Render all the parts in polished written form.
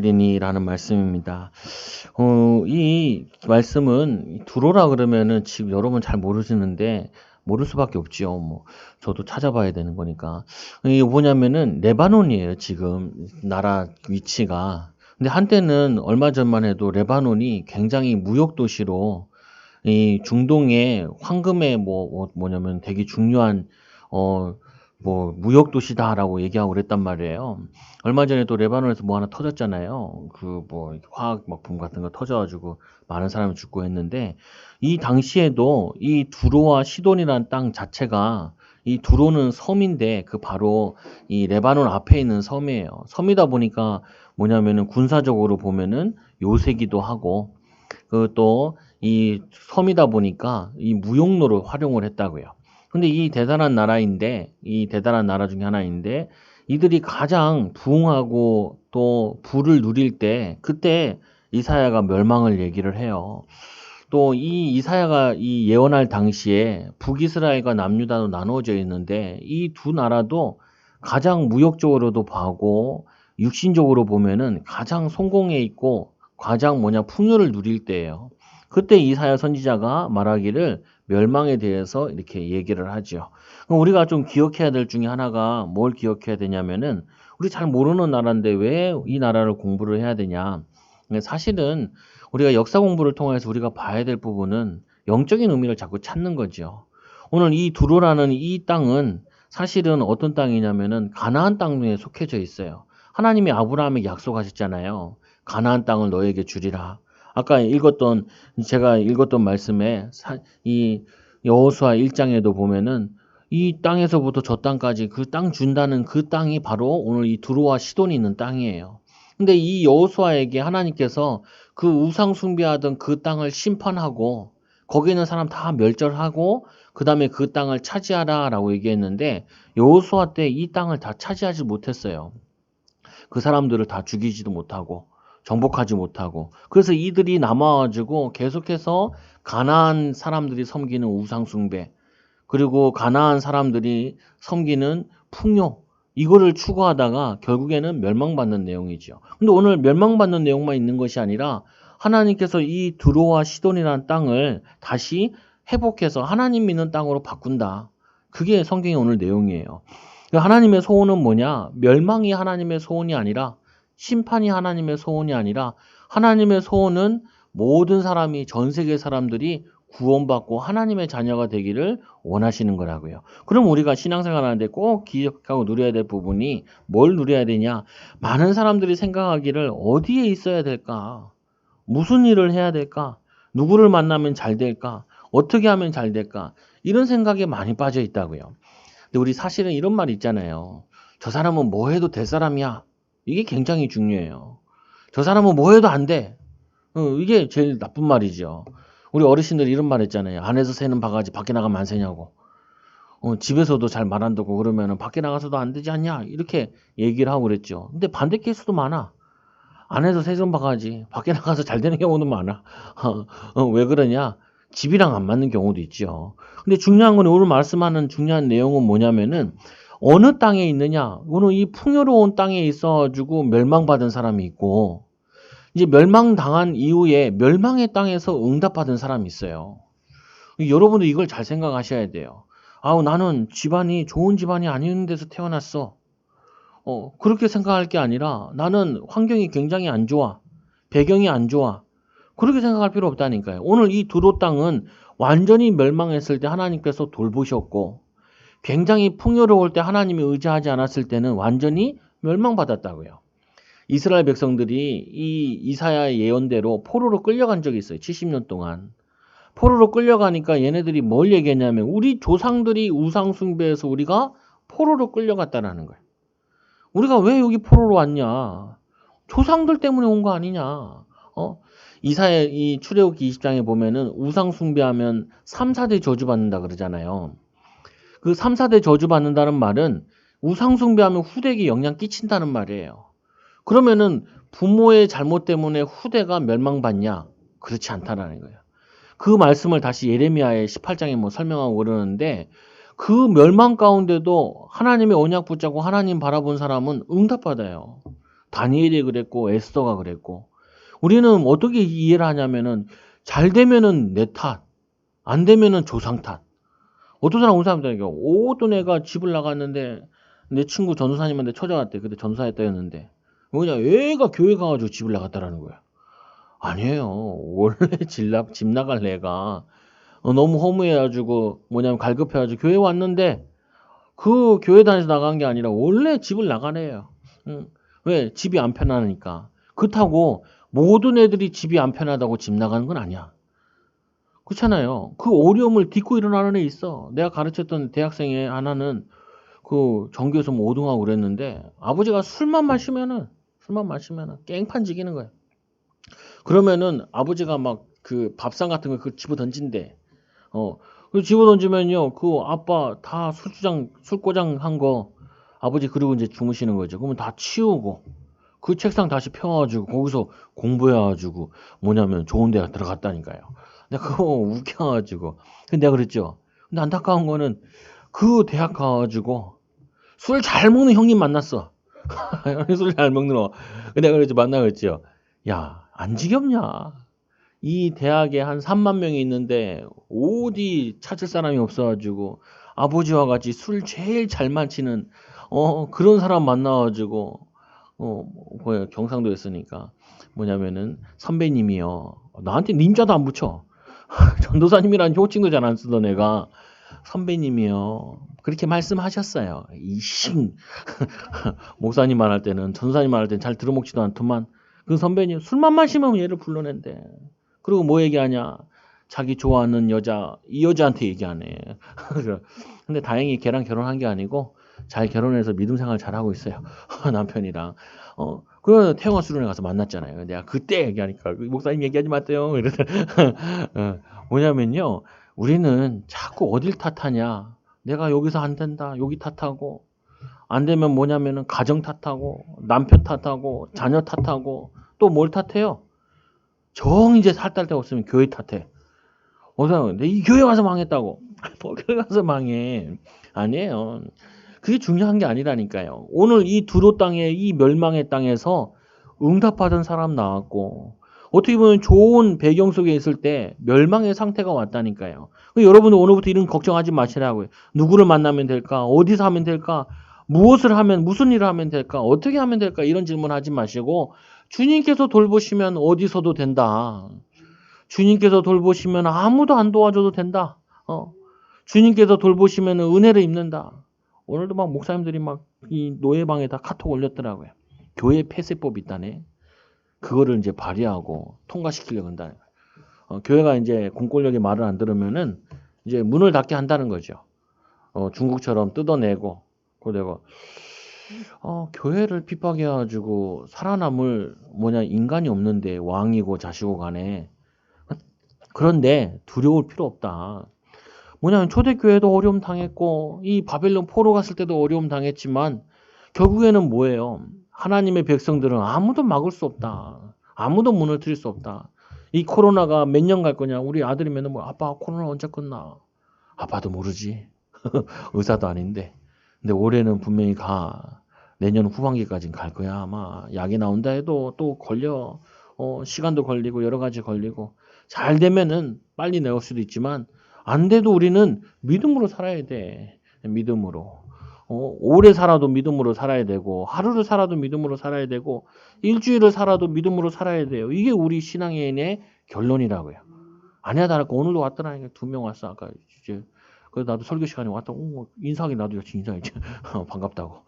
이라는 말씀입니다. 이 말씀은 두로라 그러면은 지금 여러분 잘 모르시는데 모를 수밖에 없지요. 뭐 저도 찾아봐야 되는 거니까. 이게 뭐냐면은 레바논이에요. 지금 나라 위치가. 근데 한때는 얼마 전만 해도 레바논이 굉장히 무역 도시로 이 중동의 황금의 뭐냐면 되게 중요한 어 무역 도시다라고 얘기하고 그랬단 말이에요. 얼마 전에 또 레바논에서 뭐 하나 터졌잖아요. 그 화학 막품 같은 거 터져가지고 많은 사람이 죽고 했는데 이 당시에도 이 두로와 시돈이라는 땅 자체가 이 두로는 섬인데 그 바로 이 레바논 앞에 있는 섬이에요. 섬이다 보니까 뭐냐면은 군사적으로 보면은 요새기도 하고 그 또 이 섬이다 보니까 이 무역로를 활용을 했다고요. 근데 이 대단한 나라 중에 하나인데 이들이 가장 부흥하고 또 부를 누릴 때 그때 이사야가 멸망을 얘기를 해요. 또 이 이사야가 이 예언할 당시에 북이스라엘과 남유다로 나누어져 있는데 이 두 나라도 가장 무역적으로도 봐고 육신적으로 보면은 가장 성공해 있고 가장 풍요를 누릴 때예요. 그때 이사야 선지자가 말하기를 멸망에 대해서 이렇게 얘기를 하죠. 그럼 우리가 좀 기억해야 될 중에 하나가 뭘 기억해야 되냐면은 우리 잘 모르는 나라인데 왜 이 나라를 공부를 해야 되냐. 사실은 우리가 역사 공부를 통해서 우리가 봐야 될 부분은 영적인 의미를 자꾸 찾는 거죠. 오늘 이 두로라는 이 땅은 사실은 어떤 땅이냐면은 가나안 땅에 속해져 있어요. 하나님이 아브라함에게 약속하셨잖아요. 가나안 땅을 너에게 주리라. 아까 제가 읽었던 말씀에 이 여호수아 1장에도 보면은 이 땅에서부터 저 땅까지 그 땅 준다는 그 땅이 바로 오늘 이 두로와 시돈이 있는 땅이에요. 근데 이 여호수아에게 하나님께서 그 우상 숭배하던 그 땅을 심판하고 거기 있는 사람 다 멸절하고 그 다음에 그 땅을 차지하라라고 얘기했는데 여호수아 때 이 땅을 다 차지하지 못했어요. 그 사람들을 다 죽이지도 못하고 정복하지 못하고 그래서 이들이 남아가지고 계속해서 가나안 사람들이 섬기는 우상 숭배 그리고 가나안 사람들이 섬기는 풍요 이거를 추구하다가 결국에는 멸망받는 내용이죠. 근데 오늘 멸망받는 내용만 있는 것이 아니라 하나님께서 이 두로와 시돈이라는 땅을 다시 회복해서 하나님 믿는 땅으로 바꾼다. 그게 성경의 오늘 내용이에요. 하나님의 소원은 뭐냐? 멸망이 하나님의 소원이 아니라 심판이 하나님의 소원이 아니라 하나님의 소원은 모든 사람이 전 세계 사람들이 구원받고 하나님의 자녀가 되기를 원하시는 거라고요. 그럼 우리가 신앙생활 하는데 꼭 기억하고 누려야 될 부분이 뭘 누려야 되냐? 많은 사람들이 생각하기를 어디에 있어야 될까? 무슨 일을 해야 될까? 누구를 만나면 잘 될까? 어떻게 하면 잘 될까? 이런 생각에 많이 빠져 있다고요. 근데 우리 사실은 이런 말 있잖아요. 저 사람은 뭐 해도 될 사람이야. 이게 굉장히 중요해요. 저 사람은 뭐 해도 안 돼. 이게 제일 나쁜 말이죠. 우리 어르신들이 이런 말 했잖아요. 안에서 새는 바가지 밖에 나가면 안 새냐고. 집에서도 잘 말 안 듣고 그러면은 밖에 나가서도 안 되지 않냐? 이렇게 얘기를 하고 그랬죠. 근데 반대 케이스도 많아. 안에서 새는 바가지 밖에 나가서 잘 되는 경우도 많아. 왜 그러냐? 집이랑 안 맞는 경우도 있죠. 근데 중요한 건 오늘 말씀하는 중요한 내용은 뭐냐면은 어느 땅에 있느냐? 오늘 이 풍요로운 땅에 있어가지고 멸망받은 사람이 있고 이제 멸망당한 이후에 멸망의 땅에서 응답받은 사람이 있어요. 여러분도 이걸 잘 생각하셔야 돼요. 아우 나는 집안이 좋은 집안이 아닌 데서 태어났어. 그렇게 생각할 게 아니라 나는 환경이 굉장히 안 좋아. 배경이 안 좋아. 그렇게 생각할 필요 없다니까요. 오늘 이 두로 땅은 완전히 멸망했을 때 하나님께서 돌보셨고 굉장히 풍요로울 때 하나님이 의지하지 않았을 때는 완전히 멸망받았다고요. 이스라엘 백성들이 이 이사야의 예언대로 포로로 끌려간 적이 있어요. 70년 동안. 포로로 끌려가니까 얘네들이 뭘 얘기했냐면 우리 조상들이 우상 숭배해서 우리가 포로로 끌려갔다라는 거예요. 우리가 왜 여기 포로로 왔냐? 조상들 때문에 온 거 아니냐? 이사야 이 출애굽기 20장에 보면은 우상 숭배하면 3, 4대 저주 받는다 그러잖아요. 그 3, 4대 저주 받는다는 말은 우상 숭배하면 후대에게 영향 끼친다는 말이에요. 그러면은 부모의 잘못 때문에 후대가 멸망받냐? 그렇지 않다라는 거예요. 그 말씀을 다시 예레미야의 18장에 설명하고 그러는데 그 멸망 가운데도 하나님의 언약 붙잡고 하나님 바라본 사람은 응답받아요. 다니엘이 그랬고 에스더가 그랬고 우리는 어떻게 이해를 하냐면은 잘 되면은 내 탓, 안 되면은 조상 탓. 어떤 사람 온 사람들에게 어떤 애가 집을 나갔는데 내 친구 전도사님한테 찾아갔대. 그때 전도사였다였는데 뭐냐 애가 교회 가가지고 집을 나갔다라는 거야. 아니에요. 원래 집 나갈 애가 너무 허무해가지고 뭐냐면 갈급해가지고 교회 왔는데 그 교회 다니서 나간 게 아니라 원래 집을 나간 애예요. 왜? 집이 안 편하니까. 그렇다고 모든 애들이 집이 안 편하다고 집 나가는 건 아니야. 그렇잖아요. 그 어려움을 딛고 일어나는 애 있어. 내가 가르쳤던 대학생의 하나는 그 전교에서 뭐 5등하고 그랬는데 아버지가 술만 마시면은 깽판 지기는 거야. 그러면은 아버지가 막 그 밥상 같은 거 그 집어 던진대. 그 집어 던지면요. 그 아빠 다 술고장 한 거 아버지 그리고 이제 주무시는 거죠. 그러면 다 치우고 그 책상 다시 펴가지고 거기서 공부해가지고 뭐냐면 좋은 데가 들어갔다니까요. 내가 그거 웃겨가지고. 근데 내가 그랬죠. 근데 안타까운 거는 그 대학 가가지고 술 잘 먹는 형님 만났어. 술 잘 먹는 거. 근데 내가 그랬죠. 만나고 그랬죠. 야, 안 지겹냐? 이 대학에 한 3만 명이 있는데 어디 찾을 사람이 없어가지고 아버지와 같이 술 제일 잘 마시는 그런 사람 만나가지고 뭐야 경상도였으니까 뭐냐면은 선배님이요. 나한테 님자도 안 붙여. 전도사님이라는 호칭도 잘 안 쓰던 애가 선배님이요. 그렇게 말씀하셨어요. 이싱 목사님 말할 때는 전도사님 말할 때는 잘 들어먹지도 않더만 그 선배님 술만 마시면 얘를 불러낸대. 그리고 뭐 얘기하냐? 자기 좋아하는 여자 이 여자한테 얘기하네. 근데 다행히 걔랑 결혼한 게 아니고 잘 결혼해서 믿음 생활 잘 하고 있어요. 남편이랑. 그 태영아 수련회 가서 만났잖아요. 내가 그때 얘기하니까 목사님 얘기하지 마세요. 뭐냐면요. 우리는 자꾸 어딜 탓하냐. 내가 여기서 안 된다. 여기 탓하고 안 되면 뭐냐면은 가정 탓하고 남편 탓하고 자녀 탓하고 또 뭘 탓해요? 정 이제 살딸 데 없으면 교회 탓해. 어서 이 교회 와서 망했다고. 뭐 교회 가서 망해. 아니에요. 그게 중요한 게 아니라니까요. 오늘 이 두로 땅에 이 멸망의 땅에서 응답받은 사람 나왔고 어떻게 보면 좋은 배경 속에 있을 때 멸망의 상태가 왔다니까요. 여러분들 오늘부터 이런 걱정하지 마시라고요. 누구를 만나면 될까? 어디서 하면 될까? 무엇을 하면 무슨 일을 하면 될까? 어떻게 하면 될까? 이런 질문하지 마시고 주님께서 돌보시면 어디서도 된다. 주님께서 돌보시면 아무도 안 도와줘도 된다. 주님께서 돌보시면 은혜를 입는다. 오늘도 막 목사님들이 막 이 노예방에다 카톡 올렸더라고요. 교회 폐쇄법 있다네. 그거를 이제 발휘하고 통과시키려고 한다는 거예요. 교회가 이제 공권력의 말을 안 들으면은 이제 문을 닫게 한다는 거죠. 중국처럼 뜯어내고 그러고 교회를 핍박해가지고 살아남을 인간이 없는데 왕이고 자시고 간에 그런데 두려울 필요 없다. 뭐냐면 초대교회도 어려움 당했고 이 바벨론 포로 갔을 때도 어려움 당했지만 결국에는 뭐예요? 하나님의 백성들은 아무도 막을 수 없다. 아무도 문을 트일 수 없다. 이 코로나가 몇 년 갈 거냐? 우리 아들이 맨날 뭐 아빠 코로나 언제 끝나? 아빠도 모르지. 의사도 아닌데. 근데 올해는 분명히 가. 내년 후반기까지는 갈 거야 아마. 약이 나온다 해도 또 걸려. 시간도 걸리고 여러 가지 걸리고. 잘 되면은 빨리 나올 수도 있지만 안 돼도 우리는 믿음으로 살아야 돼. 믿음으로. 오래 살아도 믿음으로 살아야 되고 하루를 살아도 믿음으로 살아야 되고 일주일을 살아도 믿음으로 살아야 돼요. 이게 우리 신앙인의 결론이라고요. 아니야 다를까 오늘도 왔더라니까 2명 왔어 아까 이제 그래서 나도 설교 시간에 왔다 인사하기 나도 역시 인사했지 반갑다고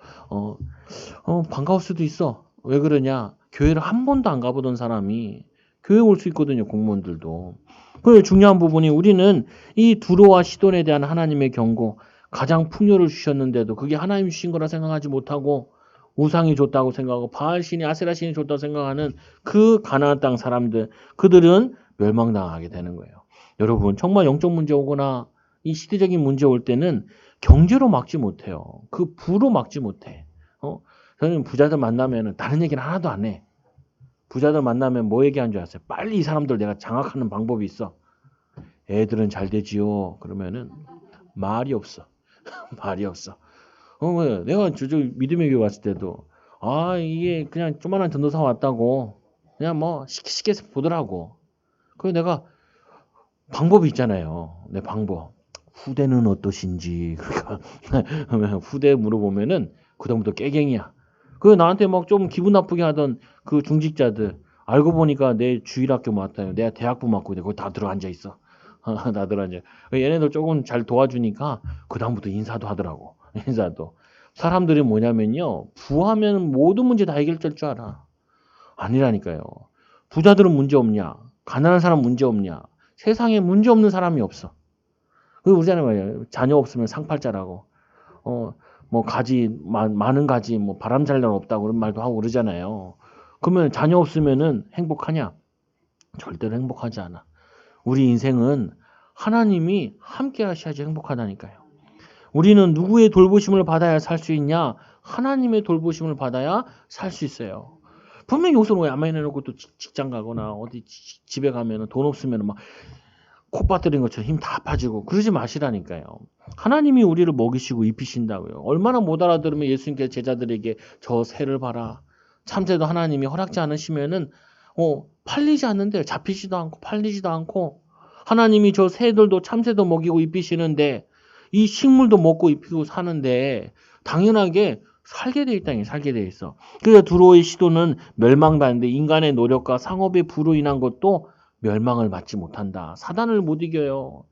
반가울 수도 있어. 왜 그러냐 교회를 한 번도 안 가보던 사람이 교회 올 수 있거든요. 공무원들도. 그 중요한 부분이 우리는 이 두로와 시돈에 대한 하나님의 경고 가장 풍요를 주셨는데도 그게 하나님 주신 거라 생각하지 못하고 우상이 줬다고 생각하고 바알 신이 아세라 신이 줬다고 생각하는 그 가나안 땅 사람들 그들은 멸망당하게 되는 거예요. 여러분 정말 영적 문제 오거나 이 시대적인 문제 올 때는 경제로 막지 못해요. 그 부로 막지 못해. 저는 부자들 만나면 다른 얘기는 하나도 안 해. 부자들 만나면 뭐 얘기하는 줄 아세요? 빨리 이 사람들 내가 장악하는 방법이 있어. 애들은 잘 되지요. 그러면은 말이 없어. 말이 없어. 내가 저 믿음의 교회 왔을 때도 아, 이게 그냥 조만한 전도사 왔다고 그냥 뭐 쉽게 보더라고. 그래서 내가 방법이 있잖아요. 내 방법. 후대는 어떠신지. 그러니까 후대 물어보면은 그다음부터 깨갱이야. 그 나한테 막 좀 기분 나쁘게 하던 그 중직자들 알고 보니까 내 주일학교 맞다요. 내가 대학부 맞고 거기 다 들어 앉아 있어. 다 들어 앉아. 얘네들 조금 잘 도와주니까 그다음부터 인사도 하더라고. 인사도. 사람들이 뭐냐면요. 부하면 모든 문제 다 해결될 줄 알아. 아니라니까요. 부자들은 문제 없냐? 가난한 사람 문제 없냐? 세상에 문제 없는 사람이 없어. 그 우리잖아요. 말이에요. 자녀 없으면 상팔자라고. 뭐 가지 많은 가지 뭐 바람 잘 날 없다고 그런 말도 하고 그러잖아요. 그러면 자녀 없으면은 행복하냐? 절대로 행복하지 않아. 우리 인생은 하나님이 함께 하셔야지 행복하다니까요. 우리는 누구의 돌보심을 받아야 살 수 있냐? 하나님의 돌보심을 받아야 살 수 있어요. 분명히 여기서 야만 해놓고 또 직장 가거나 어디 집에 가면은 돈 없으면 막 콧바뜨린 것처럼 힘 다 빠지고 그러지 마시라니까요. 하나님이 우리를 먹이시고 입히신다고요. 얼마나 못 알아들으면 예수님께서 제자들에게 저 새를 봐라. 참새도 하나님이 허락지 않으시면은 팔리지 않는데 잡히지도 않고 팔리지도 않고 하나님이 저 새들도 참새도 먹이고 입히시는데 이 식물도 먹고 입히고 사는데 당연하게 살게 돼 있다니 살게 돼 있어. 그래서 두로의 시도는 멸망받는데 인간의 노력과 상업의 부로 인한 것도 멸망을 받지 못한다. 사단을 못 이겨요.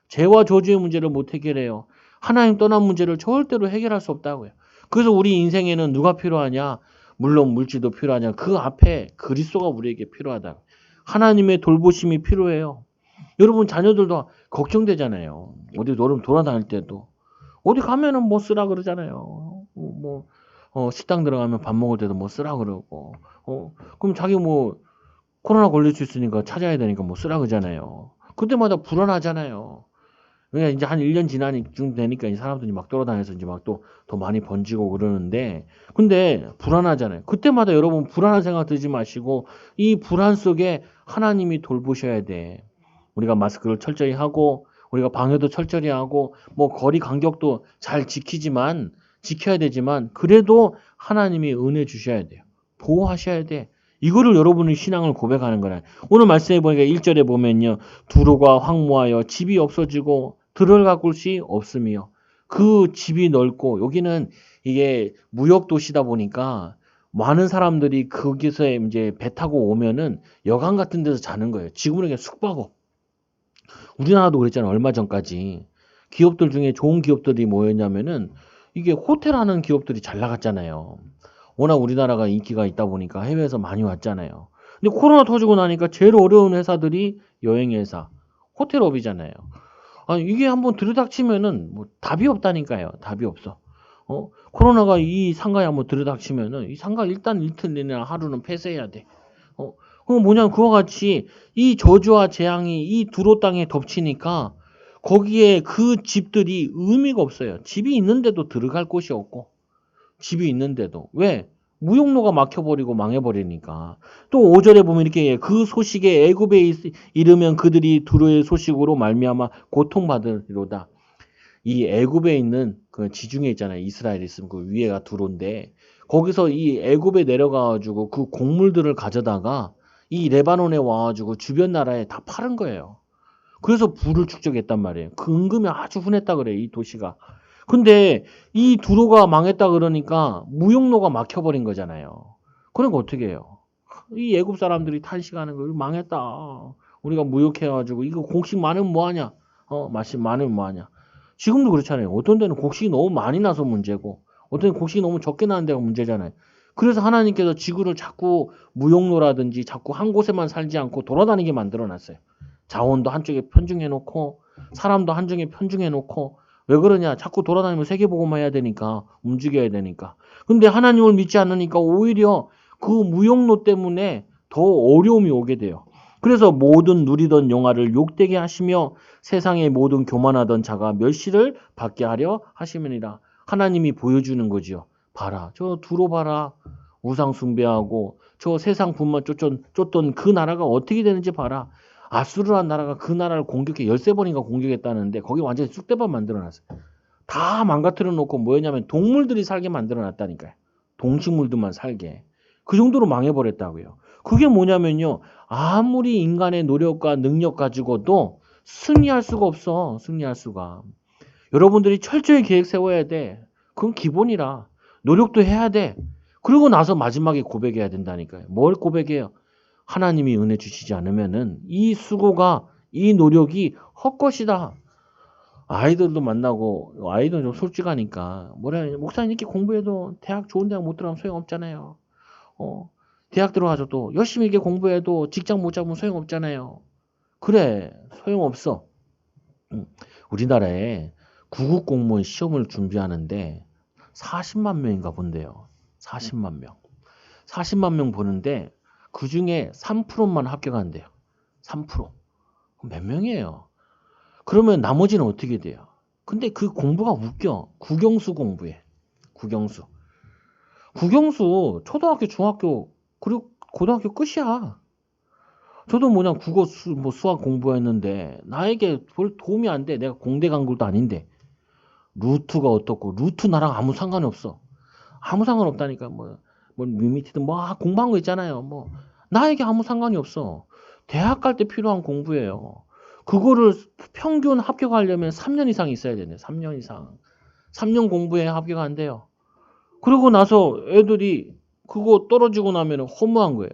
죄와 저주의 문제를 못 해결해요. 하나님 떠난 문제를 절대로 해결할 수 없다고요. 그래서 우리 인생에는 누가 필요하냐? 물론 물질도 필요하냐? 그 앞에 그리스도가 우리에게 필요하다. 하나님의 돌보심이 필요해요. 여러분 자녀들도 걱정되잖아요. 어디 돌아다닐 때도 어디 가면은 뭐 쓰라 그러잖아요. 식당 들어가면 밥 먹을 때도 뭐 쓰라 그러고 그럼 자기 뭐 코로나 걸릴 수 있으니까 찾아야 되니까 뭐 쓰라 그러잖아요. 그때마다 불안하잖아요. 그러니까 이제 한 1년 지나니까 되니까 이 사람들이 막 돌아다녀서 이제 막 또 더 많이 번지고 그러는데 근데 불안하잖아요. 그때마다 여러분 불안한 생각 들지 마시고 이 불안 속에 하나님이 돌보셔야 돼. 우리가 마스크를 철저히 하고 우리가 방역도 철저히 하고 뭐 거리 간격도 잘 지켜야 되지만 그래도 하나님이 은혜 주셔야 돼요. 보호하셔야 돼. 이거를 여러분의 신앙을 고백하는 거라. 오늘 말씀해 보니까 1절에 보면요. 두로가 황무하여 집이 없어지고 들을 가꿀 수 없으며 그 집이 넓고 여기는 이게 무역 도시다 보니까 많은 사람들이 거기서 이제 배 타고 오면은 여관 같은 데서 자는 거예요. 지금은 그냥 숙박업. 우리나라도 그랬잖아요. 얼마 전까지. 기업들 중에 좋은 기업들이 뭐였냐면은 이게 호텔 하는 기업들이 잘 나갔잖아요. 워낙 우리나라가 인기가 있다 보니까 해외에서 많이 왔잖아요. 근데 코로나 터지고 나니까 제일 어려운 회사들이 여행회사, 호텔업이잖아요. 아니, 이게 한번 들이닥치면은 뭐 답이 없다니까요. 답이 없어. 코로나가 이 상가에 한번 들이닥치면은 이 상가 일단 이틀 내내 하루는 폐쇄해야 돼. 그럼 뭐냐면 그와 같이 이 저주와 재앙이 이 두로 땅에 덮치니까 거기에 그 집들이 의미가 없어요. 집이 있는데도 들어갈 곳이 없고 집이 있는데도 왜? 무용로가 막혀버리고 망해버리니까. 또 5절에 보면 이렇게 그 소식에 애굽에 이르면 그들이 두로의 소식으로 말미암아 고통받으리로다. 이 애굽에 있는 그 지중해 있잖아요. 이스라엘이 있으면 그 위에가 두로인데 거기서 이 애굽에 내려가가지고 그 곡물들을 가져다가 이 레바논에 와가지고 주변 나라에 다 파는 거예요. 그래서 부를 축적했단 말이에요. 그 은금이 아주 흔했다 그래요. 이 도시가. 근데 이 두로가 망했다 그러니까 무용로가 막혀버린 거잖아요. 그러니까 어떻게 해요? 이 애굽 사람들이 탄식하는 거 망했다. 우리가 무역해가지고 이거 곡식 많으면 뭐하냐? 맛이 많으면 뭐하냐? 지금도 그렇잖아요. 어떤 데는 곡식이 너무 많이 나서 문제고 어떤 데는 곡식이 너무 적게 나는 데가 문제잖아요. 그래서 하나님께서 지구를 자꾸 무용로라든지 자꾸 한 곳에만 살지 않고 돌아다니게 만들어놨어요. 자원도 한쪽에 편중해놓고 사람도 한쪽에 편중해놓고 왜 그러냐? 자꾸 돌아다니면 세계복음만 해야 되니까 움직여야 되니까. 근데 하나님을 믿지 않으니까 오히려 그 무용로 때문에 더 어려움이 오게 돼요. 그래서 모든 누리던 영화를 욕되게 하시며 세상의 모든 교만하던 자가 멸시를 받게 하려 하시느니라. 하나님이 보여주는 거지요. 봐라. 저 두로 봐라. 우상 숭배하고 저 세상 분만 쫓던 그 나라가 어떻게 되는지 봐라. 아수르란 나라가 그 나라를 공격해 13번인가 공격했다는데 거기 완전히 쑥대밭 만들어놨어요. 다 망가뜨려 놓고 뭐였냐면 동물들이 살게 만들어놨다니까요. 동식물들만 살게. 그 정도로 망해버렸다고요. 그게 뭐냐면요. 아무리 인간의 노력과 능력 가지고도 승리할 수가 없어. 승리할 수가. 여러분들이 철저히 계획 세워야 돼. 그건 기본이라. 노력도 해야 돼. 그리고 나서 마지막에 고백해야 된다니까요. 뭘 고백해요? 하나님이 은혜 주시지 않으면은 이 수고가, 이 노력이 헛것이다. 아이들도 만나고, 아이들은 좀 솔직하니까 뭐라 해요? 목사님 이렇게 공부해도 대학 좋은 대학 못 들어가면 소용없잖아요. 대학 들어가서도 열심히 이렇게 공부해도 직장 못 잡으면 소용없잖아요. 그래, 소용없어. 우리나라에 구급 공무원 시험을 준비하는데 40만 명인가 본대요. 40만 명. 40만 명 보는데 그 중에 3%만 합격한대요. 3%. 몇 명이에요? 그러면 나머지는 어떻게 돼요? 근데 그 공부가 웃겨. 국영수 공부해. 국영수. 국영수 초등학교, 중학교, 그리고 고등학교 끝이야. 저도 뭐냐 국어, 수학 공부했는데 나에게 별 도움이 안 돼. 내가 공대 간 것도 아닌데. 루트가 어떻고 루트 나랑 아무 상관이 없어. 아무 상관없다니까. 뭐 밋밋이든 뭐 공부한 거 있잖아요. 뭐 나에게 아무 상관이 없어. 대학 갈 때 필요한 공부예요. 그거를 평균 합격하려면 3년 이상 있어야 되네. 3년 이상. 3년 공부해 합격 안 돼요. 그러고 나서 애들이 그거 떨어지고 나면 허무한 거예요.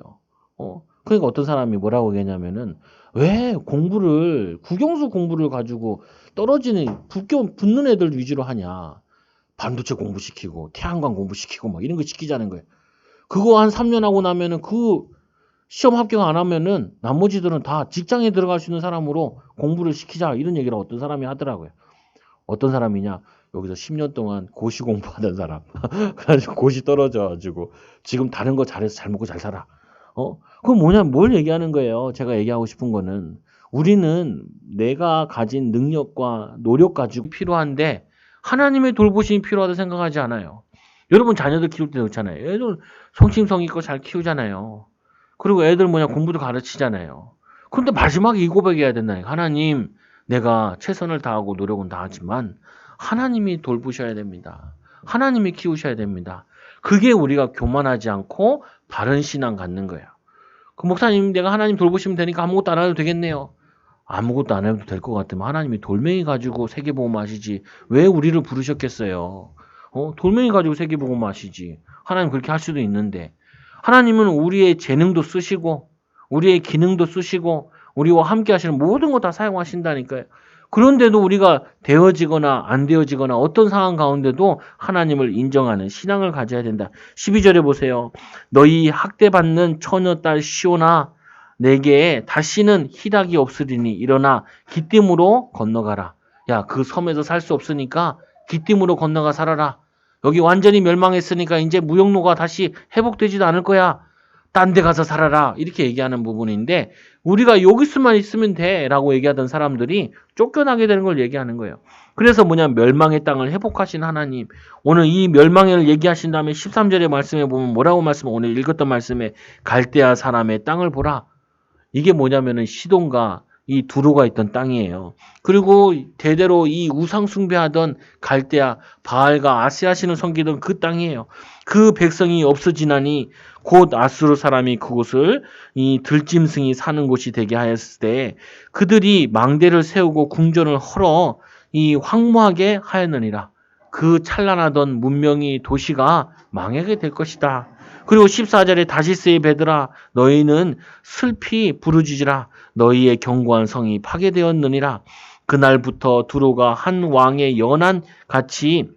그러니까 어떤 사람이 뭐라고 얘기하냐면은 왜 공부를 국영수 공부를 가지고 떨어지는 붙는 애들 위주로 하냐. 반도체 공부시키고 태양광 공부시키고 막 이런 거 시키자는 거예요. 그거 한 3년 하고 나면은 그 시험 합격 안 하면은 나머지들은 다 직장에 들어갈 수 있는 사람으로 공부를 시키자 이런 얘기를 어떤 사람이 하더라고요. 어떤 사람이냐? 여기서 10년 동안 고시 공부하던 사람. 그래가지고 고시 떨어져가지고 지금 다른 거 잘해서 잘 먹고 잘 살아. 그럼 뭐냐? 뭘 얘기하는 거예요? 제가 얘기하고 싶은 거는 우리는 내가 가진 능력과 노력 가지고 필요한데 하나님의 돌보심이 필요하다 생각하지 않아요. 여러분 자녀들 키울 때 그렇잖아요. 애들 성심성의껏 잘 키우잖아요. 그리고 애들 공부도 가르치잖아요. 그런데 마지막에 이 고백해야 된다니까. 하나님, 내가 최선을 다하고 노력은 다하지만 하나님이 돌보셔야 됩니다. 하나님이 키우셔야 됩니다. 그게 우리가 교만하지 않고 바른 신앙 갖는 거예요. 그 목사님, 내가 하나님 돌보시면 되니까 아무것도 안 해도 되겠네요. 아무것도 안 해도 될 것 같으면 하나님이 돌멩이 가지고 세계복음 하시지 왜 우리를 부르셨겠어요? 돌멩이 가지고 세계복음 하시지. 하나님 그렇게 할 수도 있는데 하나님은 우리의 재능도 쓰시고 우리의 기능도 쓰시고 우리와 함께 하시는 모든 거 다 사용하신다니까요. 그런데도 우리가 되어지거나 안 되어지거나 어떤 상황 가운데도 하나님을 인정하는 신앙을 가져야 된다. 12절에 보세요. 너희 학대받는 처녀딸 시온아 내게 다시는 희락이 없으리니 일어나 기띔으로 건너가라. 야, 그 섬에서 살 수 없으니까 기띔으로 건너가 살아라. 여기 완전히 멸망했으니까 이제 무역로가 다시 회복되지도 않을 거야. 딴 데 가서 살아라. 이렇게 얘기하는 부분인데 우리가 여기서만 있으면 돼 라고 얘기하던 사람들이 쫓겨나게 되는 걸 얘기하는 거예요. 그래서 멸망의 땅을 회복하신 하나님. 오늘 이 멸망을 얘기하신 다음에 13절의 말씀에 보면 뭐라고 오늘 읽었던 말씀에 갈대아 사람의 땅을 보라. 이게 뭐냐면은 시돈과 이 두로가 있던 땅이에요. 그리고 대대로 이 우상 숭배하던 갈대아 바알과 아세아신을 섬기던 그 땅이에요. 그 백성이 없어지나니 곧 아수르 사람이 그곳을 이 들짐승이 사는 곳이 되게 하였을 때 그들이 망대를 세우고 궁전을 헐어 이 황무하게 하였느니라. 그 찬란하던 문명이 도시가 망하게 될 것이다. 그리고 14절에 다시스의 배들아 너희는 슬피 부르짖으라. 너희의 견고한 성이 파괴되었느니라. 그날부터 두로가 한 왕의 연한 같이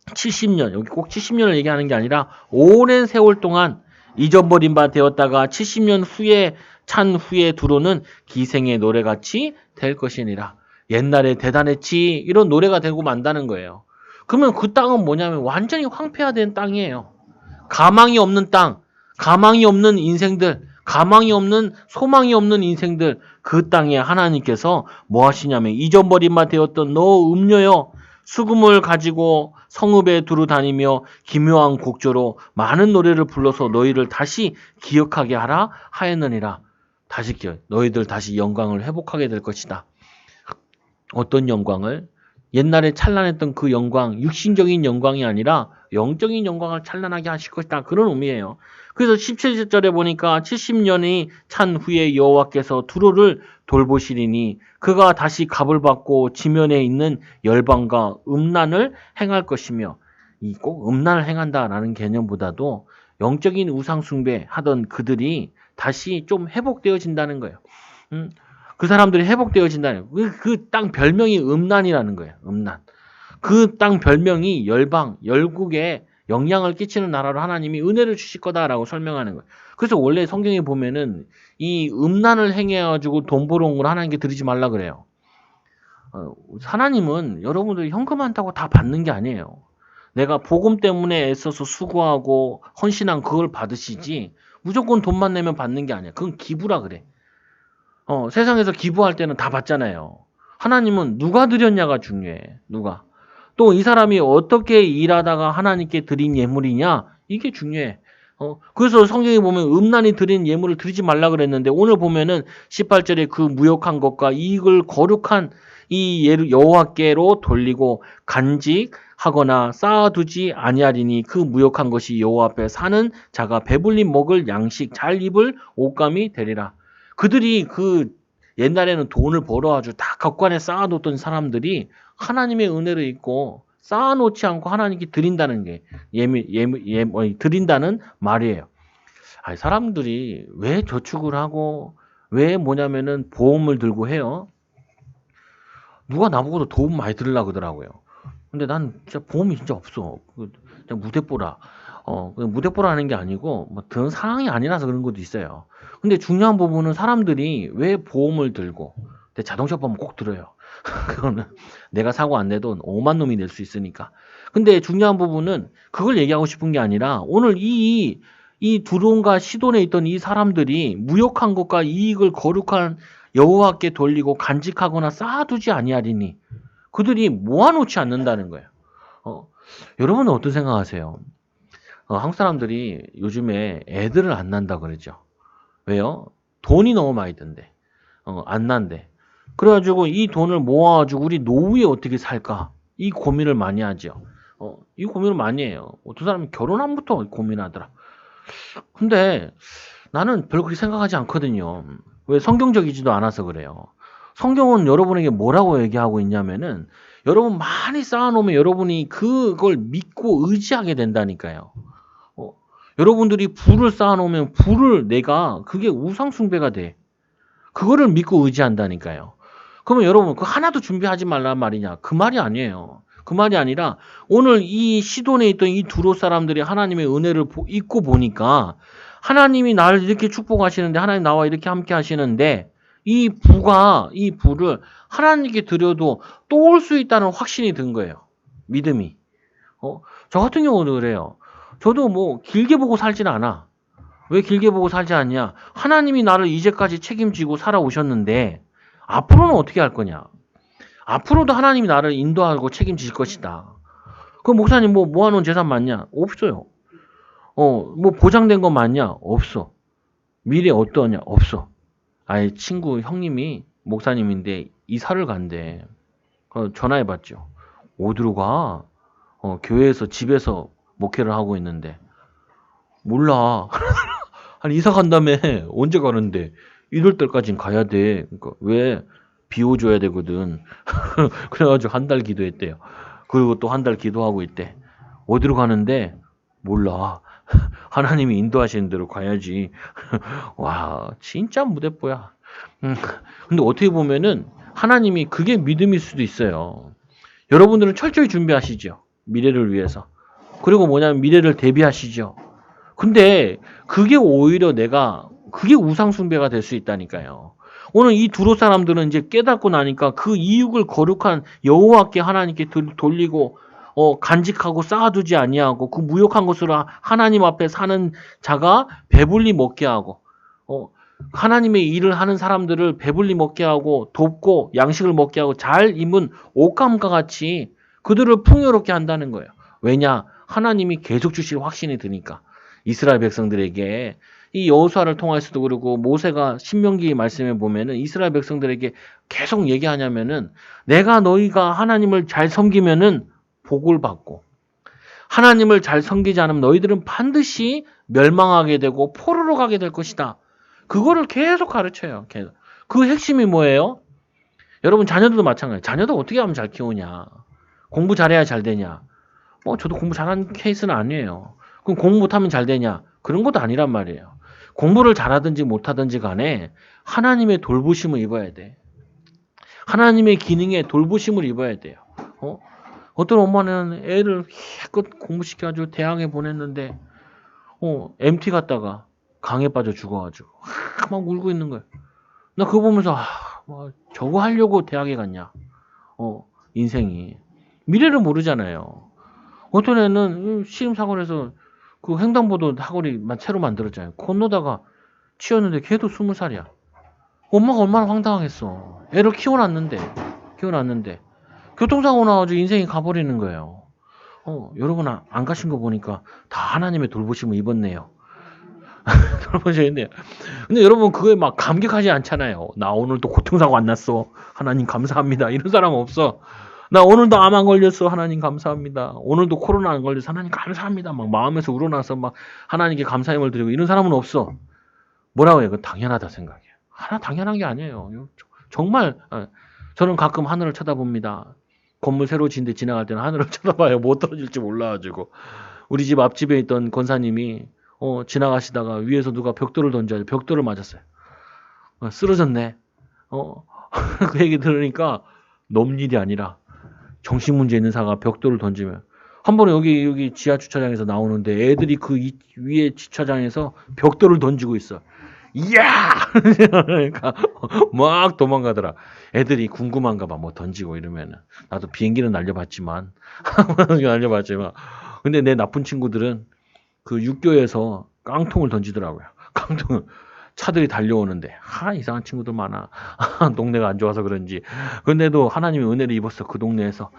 70년, 여기 꼭 70년을 얘기하는 게 아니라 오랜 세월 동안 잊어버린 바 되었다가 70년 후에 찬 후에 두로는 기생의 노래같이 될 것이니라. 옛날에 대단했지 이런 노래가 되고 만다는 거예요. 그러면 그 땅은 뭐냐면 완전히 황폐화된 땅이에요. 가망이 없는 땅, 가망이 없는 인생들, 가망이 없는 소망이 없는 인생들, 그 땅에 하나님께서 뭐 하시냐면 잊어버린 바 되었던 너 음녀여 수금을 가지고 성읍에 두루 다니며 기묘한 곡조로 많은 노래를 불러서 너희를 다시 기억하게 하라 하였느니라. 다시 너희들 다시 영광을 회복하게 될 것이다. 어떤 영광을? 옛날에 찬란했던 그 영광, 육신적인 영광이 아니라 영적인 영광을 찬란하게 하실 것이다. 그런 의미예요. 그래서 17절에 보니까 70년이 찬 후에 여호와께서 두로를 돌보시리니 그가 다시 값을 받고 지면에 있는 열방과 음란을 행할 것이며, 이 꼭 음란을 행한다라는 개념보다도 영적인 우상 숭배 하던 그들이 다시 좀 회복되어진다는 거예요. 그 사람들이 회복되어진다는 거예요. 그 땅 별명이 음란이라는 거예요. 음란. 그 땅 별명이 열방, 열국에 영향을 끼치는 나라로 하나님이 은혜를 주실 거다라고 설명하는 거예요. 그래서 원래 성경에 보면은 이 음란을 행해가지고 돈 벌어온 걸 하나님께 드리지 말라 그래요. 하나님은 여러분들이 현금 한다고 다 받는 게 아니에요. 내가 복음 때문에 애써서 수고하고 헌신한 그걸 받으시지 무조건 돈만 내면 받는 게 아니야. 그건 기부라 그래. 세상에서 기부할 때는 다 받잖아요. 하나님은 누가 드렸냐가 중요해. 누가. 또 이 사람이 어떻게 일하다가 하나님께 드린 예물이냐, 이게 중요해. 그래서 성경에 보면 음란히 드린 예물을 드리지 말라 그랬는데, 오늘 보면은 18절에 그 무역한 것과 이익을 거룩한 이 여호와께로 돌리고 간직하거나 쌓아두지 아니하리니 그 무역한 것이 여호와 앞에 사는 자가 배불리 먹을 양식 잘 입을 옷감이 되리라. 그들이 그 옛날에는 돈을 벌어가지고 다 격관에 쌓아놓던 사람들이 하나님의 은혜를 입고 쌓아놓지 않고 하나님께 드린다는 게 드린다는 말이에요. 사람들이 왜 저축을 하고 왜 뭐냐면은 보험을 들고 해요. 누가 나보고도 도움 많이 들으려고 그러더라고요. 근데 난 진짜 보험이 진짜 없어. 그냥 무대뽀라. 무대뽀라는 게 아니고 뭐 그런 상황이 아니라서 그런 것도 있어요. 근데 중요한 부분은 사람들이 왜 보험을 들고, 근데 자동차 보험 꼭 들어요. 그거는 내가 사고 안 내도 5만 놈이 낼 수 있으니까. 근데 중요한 부분은 그걸 얘기하고 싶은 게 아니라, 오늘 이 두론과 시돈에 있던 이 사람들이 무역한 것과 이익을 거룩한 여호와께 돌리고 간직하거나 쌓아두지 아니하리니 그들이 모아놓지 않는다는 거예요. 여러분은 어떤 생각하세요? 한국 사람들이 요즘에 애들을 안 낳는다 그러죠. 왜요? 돈이 너무 많이 든대. 안 난대. 그래가지고 이 돈을 모아가지고 우리 노후에 어떻게 살까? 이 고민을 많이 하죠. 이 고민을 많이 해요. 어떤 사람은 결혼함부터 고민하더라. 근데 나는 별 그렇게 생각하지 않거든요. 왜? 성경적이지도 않아서 그래요. 성경은 여러분에게 뭐라고 얘기하고 있냐면은, 여러분 많이 쌓아놓으면 여러분이 그걸 믿고 의지하게 된다니까요. 여러분들이 부를 쌓아놓으면 그게 우상숭배가 돼. 그거를 믿고 의지한다니까요. 그러면 여러분 그 하나도 준비하지 말란 말이냐? 그 말이 아니에요. 그 말이 아니라, 오늘 이 시돈에 있던 이 두로 사람들이 하나님의 은혜를 입고 보니까 하나님이 나를 이렇게 축복하시는데, 하나님 나와 이렇게 함께 하시는데, 이 부를 하나님께 드려도 또 올 수 있다는 확신이 든 거예요. 믿음이. 저 같은 경우도 그래요. 저도 뭐 길게 보고 살진 않아. 왜 길게 보고 살지 않냐? 하나님이 나를 이제까지 책임지고 살아오셨는데 앞으로는 어떻게 할 거냐? 앞으로도 하나님이 나를 인도하고 책임질 것이다. 그럼 목사님 뭐 모아놓은 재산 많냐? 없어요. 뭐 보장된 거 많냐? 없어. 미래 어떠냐? 없어. 친구 형님이 목사님인데 이사를 간대. 전화해봤죠. 어디로 가? 교회에서 집에서 목회를 하고 있는데. 몰라. 아니 이사 간다며. 언제 가는데? 이럴 때까진 가야 돼. 그러니까 왜? 비워줘야 되거든. 그래가지고 한 달 기도했대요. 그리고 또 한 달 기도하고 있대. 어디로 가는데? 몰라. 하나님이 인도하시는 대로 가야지. 와, 진짜 무대뽀야. 근데 어떻게 보면은 하나님이 그게 믿음일 수도 있어요. 여러분들은 철저히 준비하시죠. 미래를 위해서. 그리고 뭐냐면 미래를 대비하시죠. 근데 그게 오히려 그게 우상숭배가 될 수 있다니까요. 오늘 이 두로 사람들은 이제 깨닫고 나니까 그 이익을 거룩한 여호와께 하나님께 돌리고 간직하고 쌓아두지 아니하고 그 무역한 것으로 하나님 앞에 사는 자가 배불리 먹게 하고, 하나님의 일을 하는 사람들을 배불리 먹게 하고 돕고 양식을 먹게 하고 잘 입은 옷감과 같이 그들을 풍요롭게 한다는 거예요. 왜냐? 하나님이 계속 주실 확신이 드니까. 이스라엘 백성들에게 이 여호수아를 통해서도 그러고 모세가 신명기 말씀에 보면은 이스라엘 백성들에게 계속 얘기하냐면은, 내가 너희가 하나님을 잘 섬기면은 복을 받고 하나님을 잘 섬기지 않으면 너희들은 반드시 멸망하게 되고 포로로 가게 될 것이다. 그거를 계속 가르쳐요. 계속. 그 핵심이 뭐예요? 여러분 자녀들도 마찬가지예요. 자녀도 어떻게 하면 잘 키우냐. 공부 잘해야 잘 되냐. 저도 공부 잘하는 케이스는 아니에요. 그럼 공부 못하면 잘 되냐. 그런 것도 아니란 말이에요. 공부를 잘하든지 못하든지 간에 하나님의 돌보심을 입어야 돼. 하나님의 기능에 돌보심을 입어야 돼요. 어떤 엄마는 애를 힘껏 공부시켜가지고 대학에 보냈는데 MT 갔다가 강에 빠져 죽어가지고 막 울고 있는 거예요. 나 그거 보면서 저거 하려고 대학에 갔냐. 인생이. 미래를 모르잖아요. 어떤 애는 시름사고에서 그 횡단보도 사거리 새로 만들었잖아요. 건너다가 치였는데 걔도 20살이야. 엄마가 얼마나 황당하겠어. 애를 키워놨는데 교통사고 나가지고 인생이 가버리는 거예요. 여러분 안 가신 거 보니까 다 하나님의 돌보심을 입었네요. 돌보심인데요. 근데 여러분 그거에 막 감격하지 않잖아요. 나 오늘도 교통사고 안 났어. 하나님 감사합니다. 이런 사람 없어. 나 오늘도 암 안 걸렸어. 하나님 감사합니다. 오늘도 코로나 안 걸려서 하나님 감사합니다. 막 마음에서 우러나서 막 하나님께 감사함을 드리고 이런 사람은 없어. 뭐라고 해요? 그 당연하다 생각해요. 당연한 게 아니에요. 정말 저는 가끔 하늘을 쳐다봅니다. 건물 새로 짓는데 지나갈 때는 하늘을 쳐다봐요. 못 떨어질지 몰라가지고. 우리 집 앞집에 있던 권사님이 지나가시다가 위에서 누가 벽돌을 던져요. 벽돌을 맞았어요. 쓰러졌네. 그 얘기 들으니까 넘일이 아니라 정신문제 있는 사가 벽돌을 던지면 한 번에 여기 지하 주차장에서 나오는데 애들이 그 위에 주차장에서 벽돌을 던지고 있어. 이야! 그러니까 막 도망가더라. 애들이 궁금한가 봐. 뭐 던지고 이러면은. 나도 비행기는 날려봤지만 근데 내 나쁜 친구들은 그 육교에서 깡통을 던지더라고요. 깡통을. 차들이 달려오는데 이상한 친구들 많아. 동네가 안 좋아서 그런지. 근데도 하나님의 은혜를 입었어. 그 동네에서.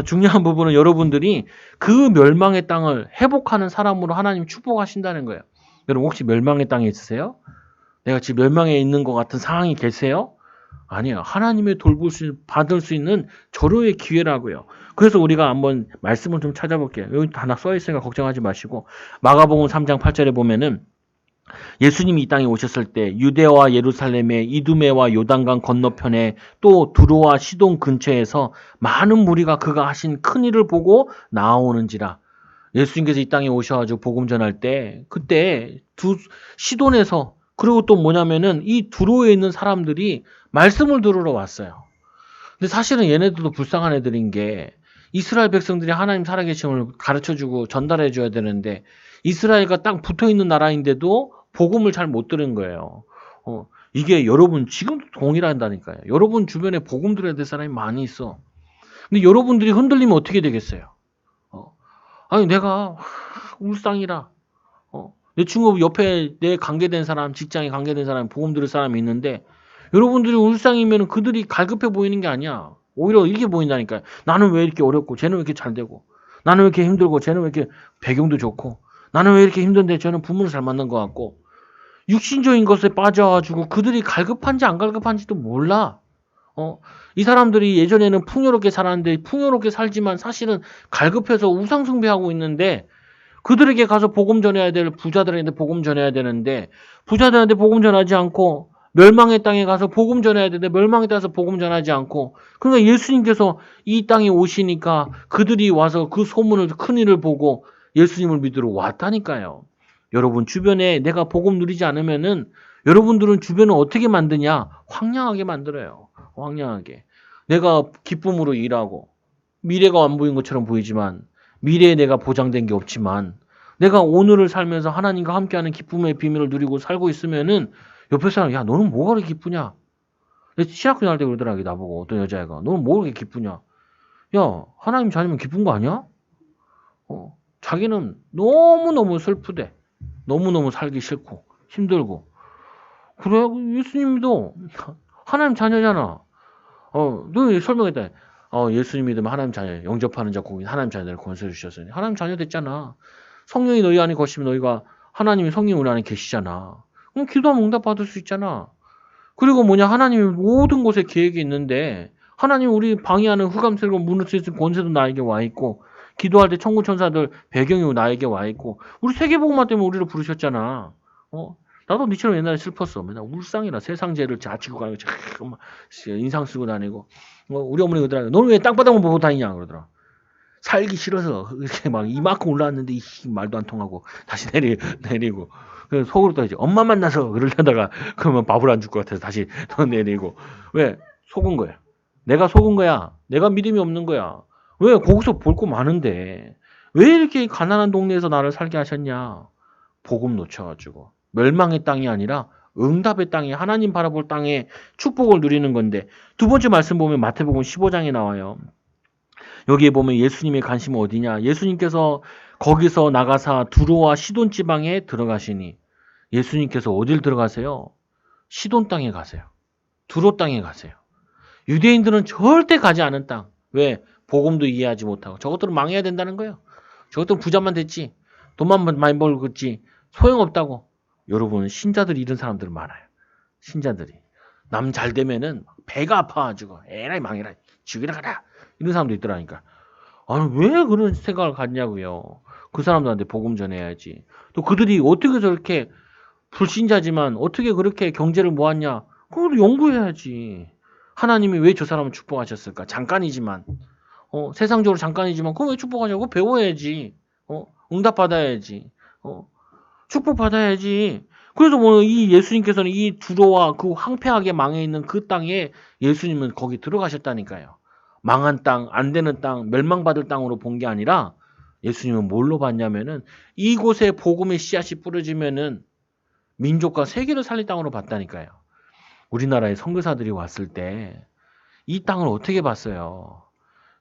중요한 부분은 여러분들이 그 멸망의 땅을 회복하는 사람으로 하나님 축복하신다는 거예요. 여러분 혹시 멸망의 땅에 있으세요? 내가 지금 멸망에 있는 것 같은 상황이 계세요? 아니에요. 하나님의 돌보심 받을 수 있는 절호의 기회라고요. 그래서 우리가 한번 말씀을 좀 찾아볼게요. 여기 하나 써있으니까 걱정하지 마시고 마가복음 3장 8절에 보면은 예수님이 이 땅에 오셨을 때 유대와 예루살렘의 이두메와 요단강 건너편에 또 두로와 시돈 근처에서 많은 무리가 그가 하신 큰 일을 보고 나아오는지라. 예수님께서 이 땅에 오셔가지고 복음 전할 때 그때 시돈에서 그리고 또 뭐냐면은 이 두로에 있는 사람들이 말씀을 들으러 왔어요. 근데 사실은 얘네들도 불쌍한 애들인 게 이스라엘 백성들이 하나님 살아계심을 가르쳐주고 전달해줘야 되는데 이스라엘과 딱 붙어있는 나라인데도 복음을 잘 못 들은 거예요. 이게 여러분 지금도 동일한다니까요. 여러분 주변에 복음 들어야 될 사람이 많이 있어. 근데 여러분들이 흔들리면 어떻게 되겠어요? 아니 내가 울상이라 내 친구 옆에 내 관계된 사람, 직장에 관계된 사람, 복음 들을 사람이 있는데 여러분들이 울상이면 그들이 갈급해 보이는 게 아니야. 오히려 이게 보인다니까요. 나는 왜 이렇게 어렵고 쟤는 왜 이렇게 잘 되고 나는 왜 이렇게 힘들고 쟤는 왜 이렇게 배경도 좋고 나는 왜 이렇게 힘든데 쟤는 부모를 잘 만난 것 같고 육신적인 것에 빠져가지고 그들이 갈급한지 안 갈급한지도 몰라. 이 사람들이 예전에는 풍요롭게 살았는데 풍요롭게 살지만 사실은 갈급해서 우상숭배하고 있는데 그들에게 가서 복음 전해야 될 부자들한테 복음 전해야 되는데 부자들한테 복음 전하지 않고 멸망의 땅에 가서 복음 전해야 되는데 멸망의 땅에서 복음 전하지 않고 그러니까 예수님께서 이 땅에 오시니까 그들이 와서 그 소문을 큰 일을 보고 예수님을 믿으러 왔다니까요. 여러분 주변에 내가 복음 누리지 않으면은 여러분들은 주변을 어떻게 만드냐? 황량하게 만들어요. 황량하게. 내가 기쁨으로 일하고 미래가 안 보인 것처럼 보이지만 미래에 내가 보장된 게 없지만 내가 오늘을 살면서 하나님과 함께하는 기쁨의 비밀을 누리고 살고 있으면은 옆에 사람 야 너는 뭐가 그렇게 기쁘냐? 신학교 다닐 때 그러더라고 나보고 어떤 여자애가 너는 뭐가 그렇게 기쁘냐? 야 하나님 자녀면 기쁜 거 아니야? 자기는 너무너무 슬프대. 너무너무 살기 싫고 힘들고 그래 예수님도 하나님 자녀잖아. 너 설명했다. 예수님 믿으면 하나님 자녀 영접하는 자 곧 하나님 자녀를 권세를 주셨으니 하나님 자녀 됐잖아. 성령이 너희 안에 거시면 너희가 하나님이 성령 우리 안에 계시잖아. 그럼 기도하면 응답 받을 수 있잖아. 그리고 뭐냐 하나님이 모든 곳에 계획이 있는데 하나님 우리 방해하는 흑암 세력과 문을 쓰는 권세도 나에게 와 있고 기도할 때 천군 천사들 배경이 나에게 와 있고 우리 세계복음화 때문에 우리를 부르셨잖아. 나도 니처럼 옛날에 슬펐어. 맨날 울상이라 세상 죄를 자치고 가는 거 막 인상 쓰고 다니고. 우리 어머니 그러더라. 너는 왜 땅바닥만 보고 다니냐 그러더라. 살기 싫어서 이렇게 막 이만큼 올라왔는데 말도 안 통하고 다시 내리고. 그래서 속으로 또 이제 엄마 만나서 그러려다가 그러면 밥을 안 줄 것 같아서 다시 더 내리고. 왜? 속은 거야. 내가 속은 거야. 내가 믿음이 없는 거야. 왜? 거기서 볼 거 많은데 왜 이렇게 가난한 동네에서 나를 살게 하셨냐. 복음 놓쳐가지고. 멸망의 땅이 아니라 응답의 땅에 하나님 바라볼 땅에 축복을 누리는 건데 두 번째 말씀 보면 마태복음 15장에 나와요. 여기에 보면 예수님의 관심은 어디냐. 예수님께서 거기서 나가사 두로와 시돈 지방에 들어가시니 예수님께서 어딜 들어가세요? 시돈 땅에 가세요. 두로 땅에 가세요. 유대인들은 절대 가지 않은 땅. 왜? 복음도 이해하지 못하고. 저것들은 망해야 된다는 거예요. 저것들은 부자만 됐지. 돈만 많이 벌겠지. 소용없다고. 여러분 신자들이 이런 사람들 많아요. 신자들이. 남 잘 되면은 배가 아파가지고 에라이 망해라. 죽이라 가라. 이런 사람도 있더라니까. 아니 왜 그런 생각을 갖냐고요. 그 사람들한테 복음 전해야지. 또 그들이 어떻게 저렇게 불신자지만 어떻게 그렇게 경제를 모았냐. 그걸 연구해야지. 하나님이 왜 저 사람을 축복하셨을까. 잠깐이지만. 세상적으로 잠깐이지만 그거 왜 축복하냐고 배워야지. 응답받아야지. 축복받아야지. 그래서 뭐 이 예수님께서는 이 두로와 그 황폐하게 망해 있는 그 땅에 예수님은 거기 들어가셨다니까요. 망한 땅, 안 되는 땅, 멸망받을 땅으로 본 게 아니라 예수님은 뭘로 봤냐면은 이곳에 복음의 씨앗이 뿌려지면은 민족과 세계를 살릴 땅으로 봤다니까요. 우리나라에 선교사들이 왔을 때 이 땅을 어떻게 봤어요?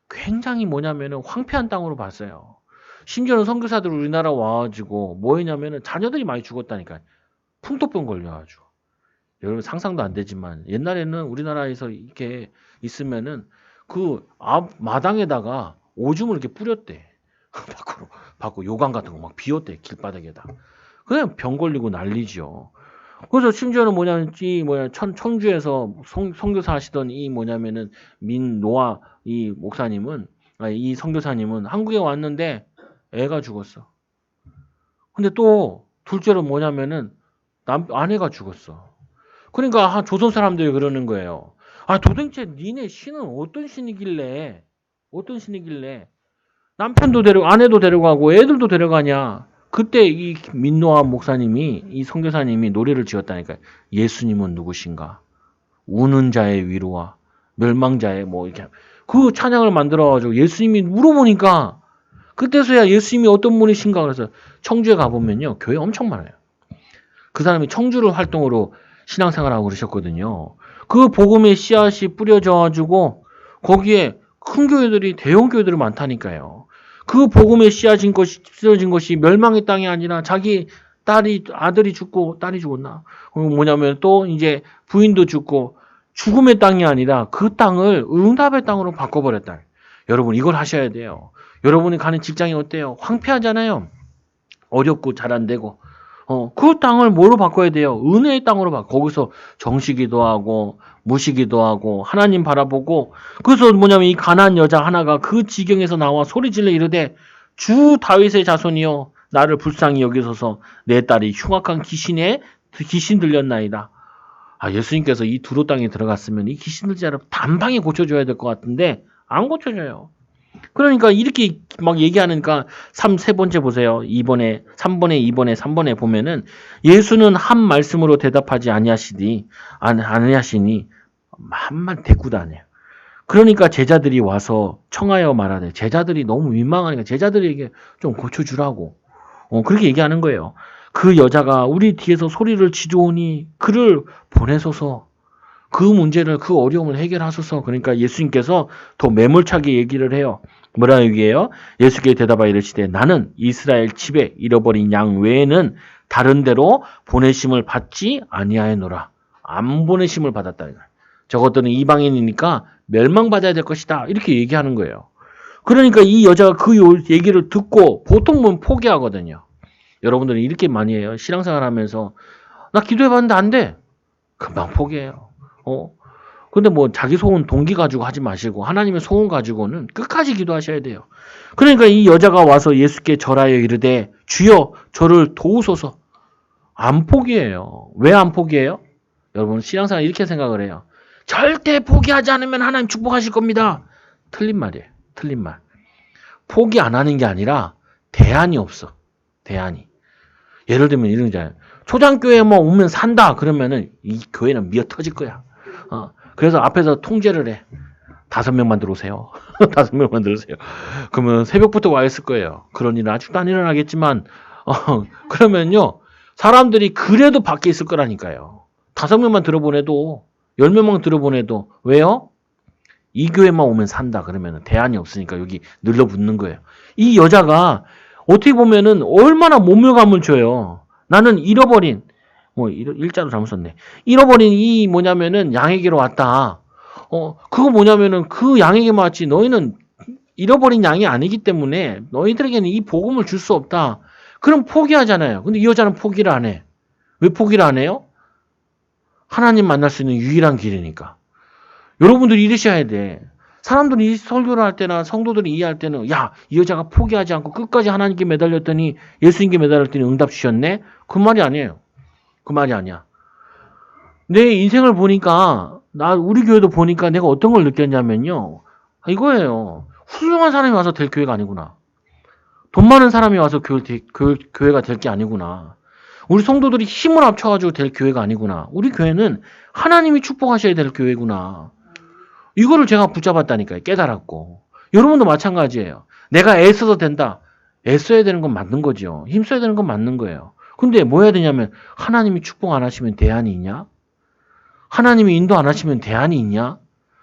굉장히 뭐냐면은 황폐한 땅으로 봤어요. 심지어는 선교사들 우리나라 와가지고 뭐 했냐면은 자녀들이 많이 죽었다니까요. 풍토병 걸려가지고. 여러분 상상도 안 되지만 옛날에는 우리나라에서 이렇게 있으면은 그 앞 마당에다가 오줌을 이렇게 뿌렸대. 밖으로 요강 같은 거 막 비웠대 길바닥에다. 그냥 병 걸리고 난리죠. 그래서 심지어는 뭐냐면 청주에서 선교사 하시던 이 뭐냐면은 민노아 이 목사님은 이 선교사님은 한국에 왔는데 애가 죽었어. 근데 또 둘째로 뭐냐면은 아내가 죽었어. 그러니까 조선 사람들이 그러는 거예요. 도대체 니네 신은 어떤 신이길래 남편도 아내도 데려가고 애들도 데려가냐. 그때 이 민노아 목사님이 이 선교사님이 노래를 지었다니까요. 예수님은 누구신가? 우는 자의 위로와 멸망자의 뭐 이렇게 그 찬양을 만들어가지고 예수님이 물어보니까 그때서야 예수님이 어떤 분이신가 그래서 청주에 가보면요 교회 엄청 많아요. 그 사람이 청주를 활동으로 신앙생활하고 그러셨거든요. 그 복음의 씨앗이 뿌려져가지고 거기에 큰 교회들이 대형 교회들이 많다니까요. 그 복음의 씨앗인 것이 쓰여진 것이 멸망의 땅이 아니라 자기 아들이 죽고 딸이 죽었나? 뭐냐면 또 이제 부인도 죽고 죽음의 땅이 아니라 그 땅을 응답의 땅으로 바꿔버렸다. 여러분 이걸 하셔야 돼요. 여러분이 가는 직장이 어때요? 황폐하잖아요. 어렵고 잘 안 되고. 그 땅을 뭐로 바꿔야 돼요? 은혜의 땅으로 거기서 정시기도 하고 무시기도 하고 하나님 바라보고 그래서 뭐냐면 이 가난한 여자 하나가 그 지경에서 나와 소리질러 이르되 주 다윗의 자손이여 나를 불쌍히 여기소서 내 딸이 흉악한 귀신 들렸나이다. 예수님께서 이 두로 땅에 들어갔으면 이 귀신 들지 않으면 단방에 고쳐줘야 될 것 같은데 안 고쳐줘요. 그러니까 이렇게 막 얘기하니까 세 번째 보세요. 3번에 2번에 보면은 예수는 한 말씀으로 대답하지 아니하시니 한만 대꾸도 안 해요. 그러니까 제자들이 와서 청하여 말하되 제자들이 너무 민망하니까 제자들에게 좀 고쳐주라고 그렇게 얘기하는 거예요. 그 여자가 우리 뒤에서 소리를 지르오니 그를 보내소서. 그 문제를 그 어려움을 해결하소서. 그러니까 예수님께서 더 매몰차게 얘기를 해요. 뭐라 얘기해요? 예수께 대답하여 이르시되 나는 이스라엘 집에 잃어버린 양 외에는 다른 데로 보내심을 받지 아니하였노라. 안 보내심을 받았다. 저것들은 이방인이니까 멸망받아야 될 것이다. 이렇게 얘기하는 거예요. 그러니까 이 여자가 그 얘기를 듣고 보통은 포기하거든요. 여러분들은 이렇게 많이 해요. 신앙생활 하면서 나 기도해봤는데 안 돼. 금방 포기해요. 근데 뭐 자기 소원 동기 가지고 하지 마시고 하나님의 소원 가지고는 끝까지 기도하셔야 돼요. 그러니까 이 여자가 와서 예수께 절하여 이르되 주여 저를 도우소서. 안 포기해요. 왜 안 포기해요? 여러분 신앙생활 이렇게 생각을 해요. 절대 포기하지 않으면 하나님 축복하실 겁니다. 틀린 말이에요. 틀린 말. 포기 안 하는 게 아니라 대안이 없어. 대안이. 예를 들면 이런 거잖아요. 초장교회만 오면 산다. 그러면은 이 교회는 미어 터질 거야. 그래서 앞에서 통제를 해. 5명만 들어오세요. 5명만 들어오세요. 그러면 새벽부터 와 있을 거예요. 그런 일은 아직도 안 일어나겠지만, 그러면요. 사람들이 그래도 밖에 있을 거라니까요. 5명만 들어보내도, 10명만 들어보내도, 왜요? 이 교회만 오면 산다. 그러면 대안이 없으니까 여기 늘러붙는 거예요. 이 여자가 어떻게 보면은 얼마나 모멸감을 줘요. 나는 잃어버린, 일자로 잘못 썼네. 잃어버린 이 뭐냐면은 양에게로 왔다. 그거 뭐냐면은 그 양에게만 왔지 너희는 잃어버린 양이 아니기 때문에 너희들에게는 이 복음을 줄 수 없다. 그럼 포기하잖아요. 근데 이 여자는 포기를 안 해. 왜 포기를 안 해요? 하나님 만날 수 있는 유일한 길이니까. 여러분들이 이러셔야 돼. 사람들이 설교를 할 때나 성도들이 이해할 때는 야, 이 여자가 포기하지 않고 끝까지 하나님께 매달렸더니 예수님께 매달렸더니 응답 주셨네? 그 말이 아니에요. 그 말이 아니야. 내 인생을 보니까 우리 교회도 보니까 내가 어떤 걸 느꼈냐면요. 이거예요. 훌륭한 사람이 와서 될 교회가 아니구나. 돈 많은 사람이 와서 교회가 될 게 아니구나. 우리 성도들이 힘을 합쳐가지고 될 교회가 아니구나. 우리 교회는 하나님이 축복하셔야 될 교회구나. 이거를 제가 붙잡았다니까요. 깨달았고. 여러분도 마찬가지예요. 내가 애써도 된다. 애써야 되는 건 맞는 거죠. 힘써야 되는 건 맞는 거예요. 근데 뭐 해야 되냐면 하나님이 축복 안 하시면 대안이 있냐? 하나님이 인도 안 하시면 대안이 있냐?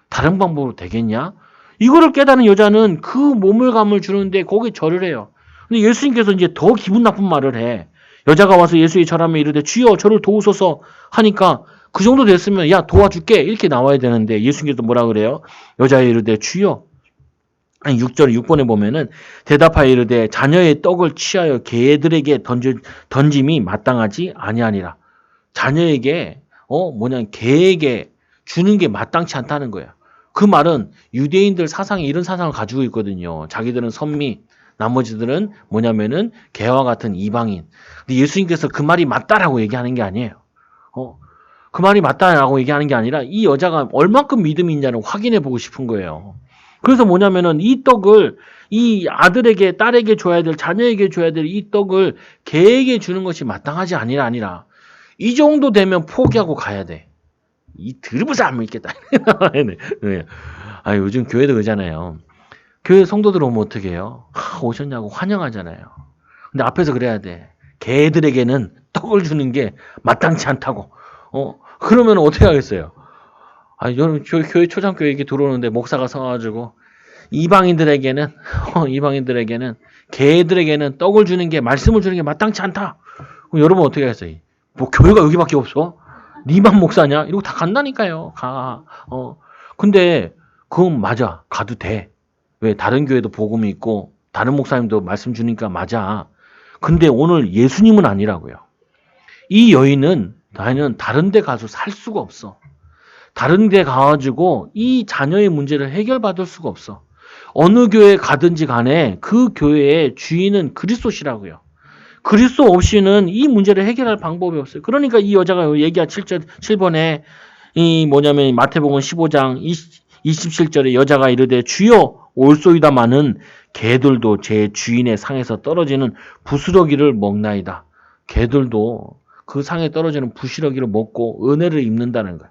다른 방법으로 되겠냐? 이거를 깨달은 여자는 그 모멸감을 주는데 거기에 절을 해요. 근데 예수님께서 이제 더 기분 나쁜 말을 해. 여자가 와서 예수에 절하며 이르되 주여 저를 도우소서 하니까 그 정도 됐으면 야 도와줄게 이렇게 나와야 되는데 예수님께서 뭐라 그래요? 여자에 이르되 주여 6절 6번에 보면은 대답하여 이르되 자녀의 떡을 취하여 개들에게 던짐이 마땅하지 아니하니라. 자녀에게 개에게 주는 게 마땅치 않다는 거예요. 그 말은 유대인들 사상이 이런 사상을 가지고 있거든요. 자기들은 선미, 나머지들은 뭐냐면은 개와 같은 이방인. 근데 예수님께서 그 말이 맞다라고 얘기하는 게 아니에요. 그 말이 맞다라고 얘기하는 게 아니라 이 여자가 얼만큼 믿음이 있냐를 확인해 보고 싶은 거예요. 그래서 뭐냐면은 이 떡을 이 아들에게, 딸에게 줘야 될, 자녀에게 줘야 될 이 떡을 개에게 주는 것이 마땅하지 아니라 이 정도 되면 포기하고 가야 돼. 이 드르브사 안 믿겠다. 네. 요즘 교회도 그러잖아요. 교회 성도들 오면 어떻게 해요? 오셨냐고 환영하잖아요. 근데 앞에서 그래야 돼. 개들에게는 떡을 주는 게 마땅치 않다고. 그러면 어떻게 하겠어요? 여러분, 교회 초장교회 이렇게 들어오는데 목사가 서가지고, 이방인들에게는, 개들에게는 떡을 주는 게, 말씀을 주는 게 마땅치 않다. 그럼 여러분 어떻게 하겠어요? 뭐, 교회가 여기밖에 없어? 니만 목사냐? 이러고 다 간다니까요. 근데, 그건 맞아. 가도 돼. 왜? 다른 교회도 복음이 있고, 다른 목사님도 말씀 주니까 맞아. 근데 오늘 예수님은 아니라고요. 이 여인은 나는 다른 데 가서 살 수가 없어. 다른 데 가가지고 이 자녀의 문제를 해결받을 수가 없어. 어느 교회 가든지 간에 그 교회의 주인은 그리스도시라고요. 그리스도 없이는 이 문제를 해결할 방법이 없어요. 그러니까 이 여자가 얘기한 7번에 뭐냐면 마태복음 15장 27절에 여자가 이르되 주여 올소이다마는 개들도 제 주인의 상에서 떨어지는 부스러기를 먹나이다. 개들도 그 상에 떨어지는 부스러기를 먹고 은혜를 입는다는 거야.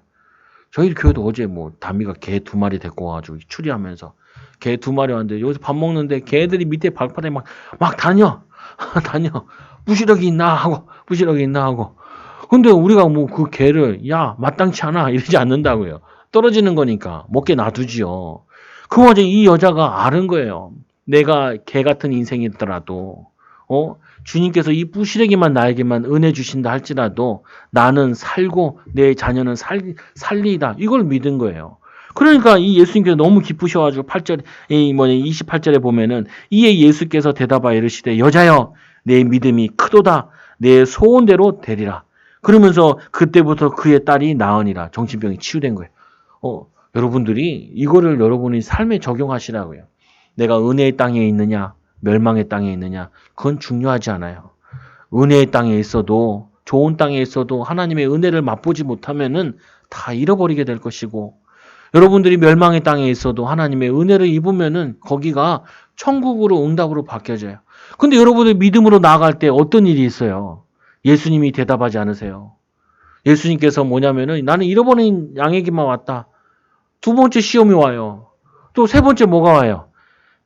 저희 교회도 어제 다미가 개 2마리 데리고 와가지고 추리하면서 개 2마리 왔는데 여기서 밥 먹는데 개들이 밑에 발바닥에 막 다녀. 부스러기 있나 하고. 근데 우리가 그 개를 마땅치 않아 이러지 않는다고요. 떨어지는 거니까 먹게 놔두지요. 그 와중에 이 여자가 아는 거예요. 내가 개 같은 인생이더라도 주님께서 이 부스러기만 나에게만 은혜 주신다 할지라도 나는 살고 내 자녀는 살리이다. 이걸 믿은 거예요. 그러니까 이 예수님께서 너무 기쁘셔가지고 28절에 보면은 이에 예수께서 대답하여 이르시되 여자여 내 믿음이 크도다. 내 소원대로 되리라. 그러면서 그때부터 그의 딸이 나으니라. 정신병이 치유된 거예요. 여러분들이 이거를 여러분이 삶에 적용하시라고요. 내가 은혜의 땅에 있느냐, 멸망의 땅에 있느냐, 그건 중요하지 않아요. 은혜의 땅에 있어도, 좋은 땅에 있어도 하나님의 은혜를 맛보지 못하면은 다 잃어버리게 될 것이고, 여러분들이 멸망의 땅에 있어도 하나님의 은혜를 입으면은 거기가 천국으로 응답으로 바뀌어져요. 근데 여러분들 믿음으로 나아갈 때 어떤 일이 있어요? 예수님이 대답하지 않으세요. 예수님께서 뭐냐면은 나는 잃어버린 양에게만 왔다. 두 번째 시험이 와요. 또 세 번째 뭐가 와요?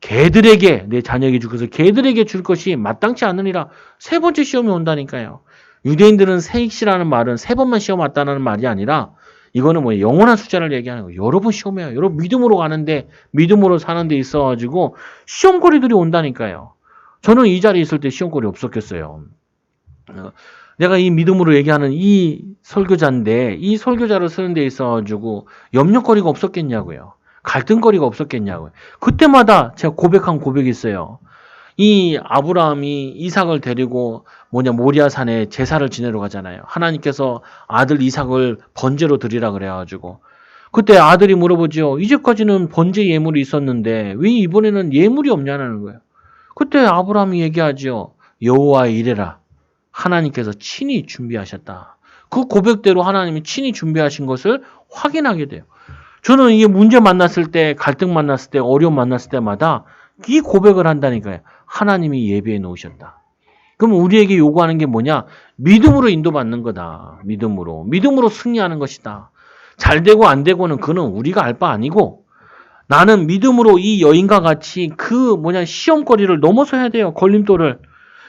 개들에게, 내 자녀에게 주셔서 개들에게 줄 것이 마땅치 않으니라. 세 번째 시험이 온다니까요. 유대인들은 세익시라는 말은 세 번만 시험 왔다는 말이 아니라 이거는 뭐 영원한 숫자를 얘기하는 거예요. 여러 번 시험해요. 여러분 믿음으로 가는데, 믿음으로 사는 데 있어가지고 시험거리들이 온다니까요. 저는 이 자리에 있을 때 시험거리 없었겠어요. 내가 이 믿음으로 얘기하는 이 설교자인데 이 설교자를 쓰는 데 있어가지고 염려거리가 없었겠냐고요. 갈등거리가 없었겠냐고요. 그때마다 제가 고백한 고백이 있어요. 이 아브라함이 이삭을 데리고 모리아산에 제사를 지내러 가잖아요. 하나님께서 아들 이삭을 번제로 드리라 그래가지고 그때 아들이 물어보죠. 이제까지는 번제 예물이 있었는데 왜 이번에는 예물이 없냐는 거예요. 그때 아브라함이 얘기하죠. 여호와의 이레라. 하나님께서 친히 준비하셨다. 그 고백대로 하나님이 친히 준비하신 것을 확인하게 돼요. 저는 이게 문제 만났을 때, 갈등 만났을 때, 어려움 만났을 때마다 이 고백을 한다니까요. 하나님이 예비해 놓으셨다. 그럼 우리에게 요구하는 게 뭐냐? 믿음으로 인도받는 거다. 믿음으로 승리하는 것이다. 잘 되고 안 되고는 그는 우리가 알 바 아니고 나는 믿음으로 이 여인과 같이 시험거리를 넘어서야 돼요. 걸림돌을.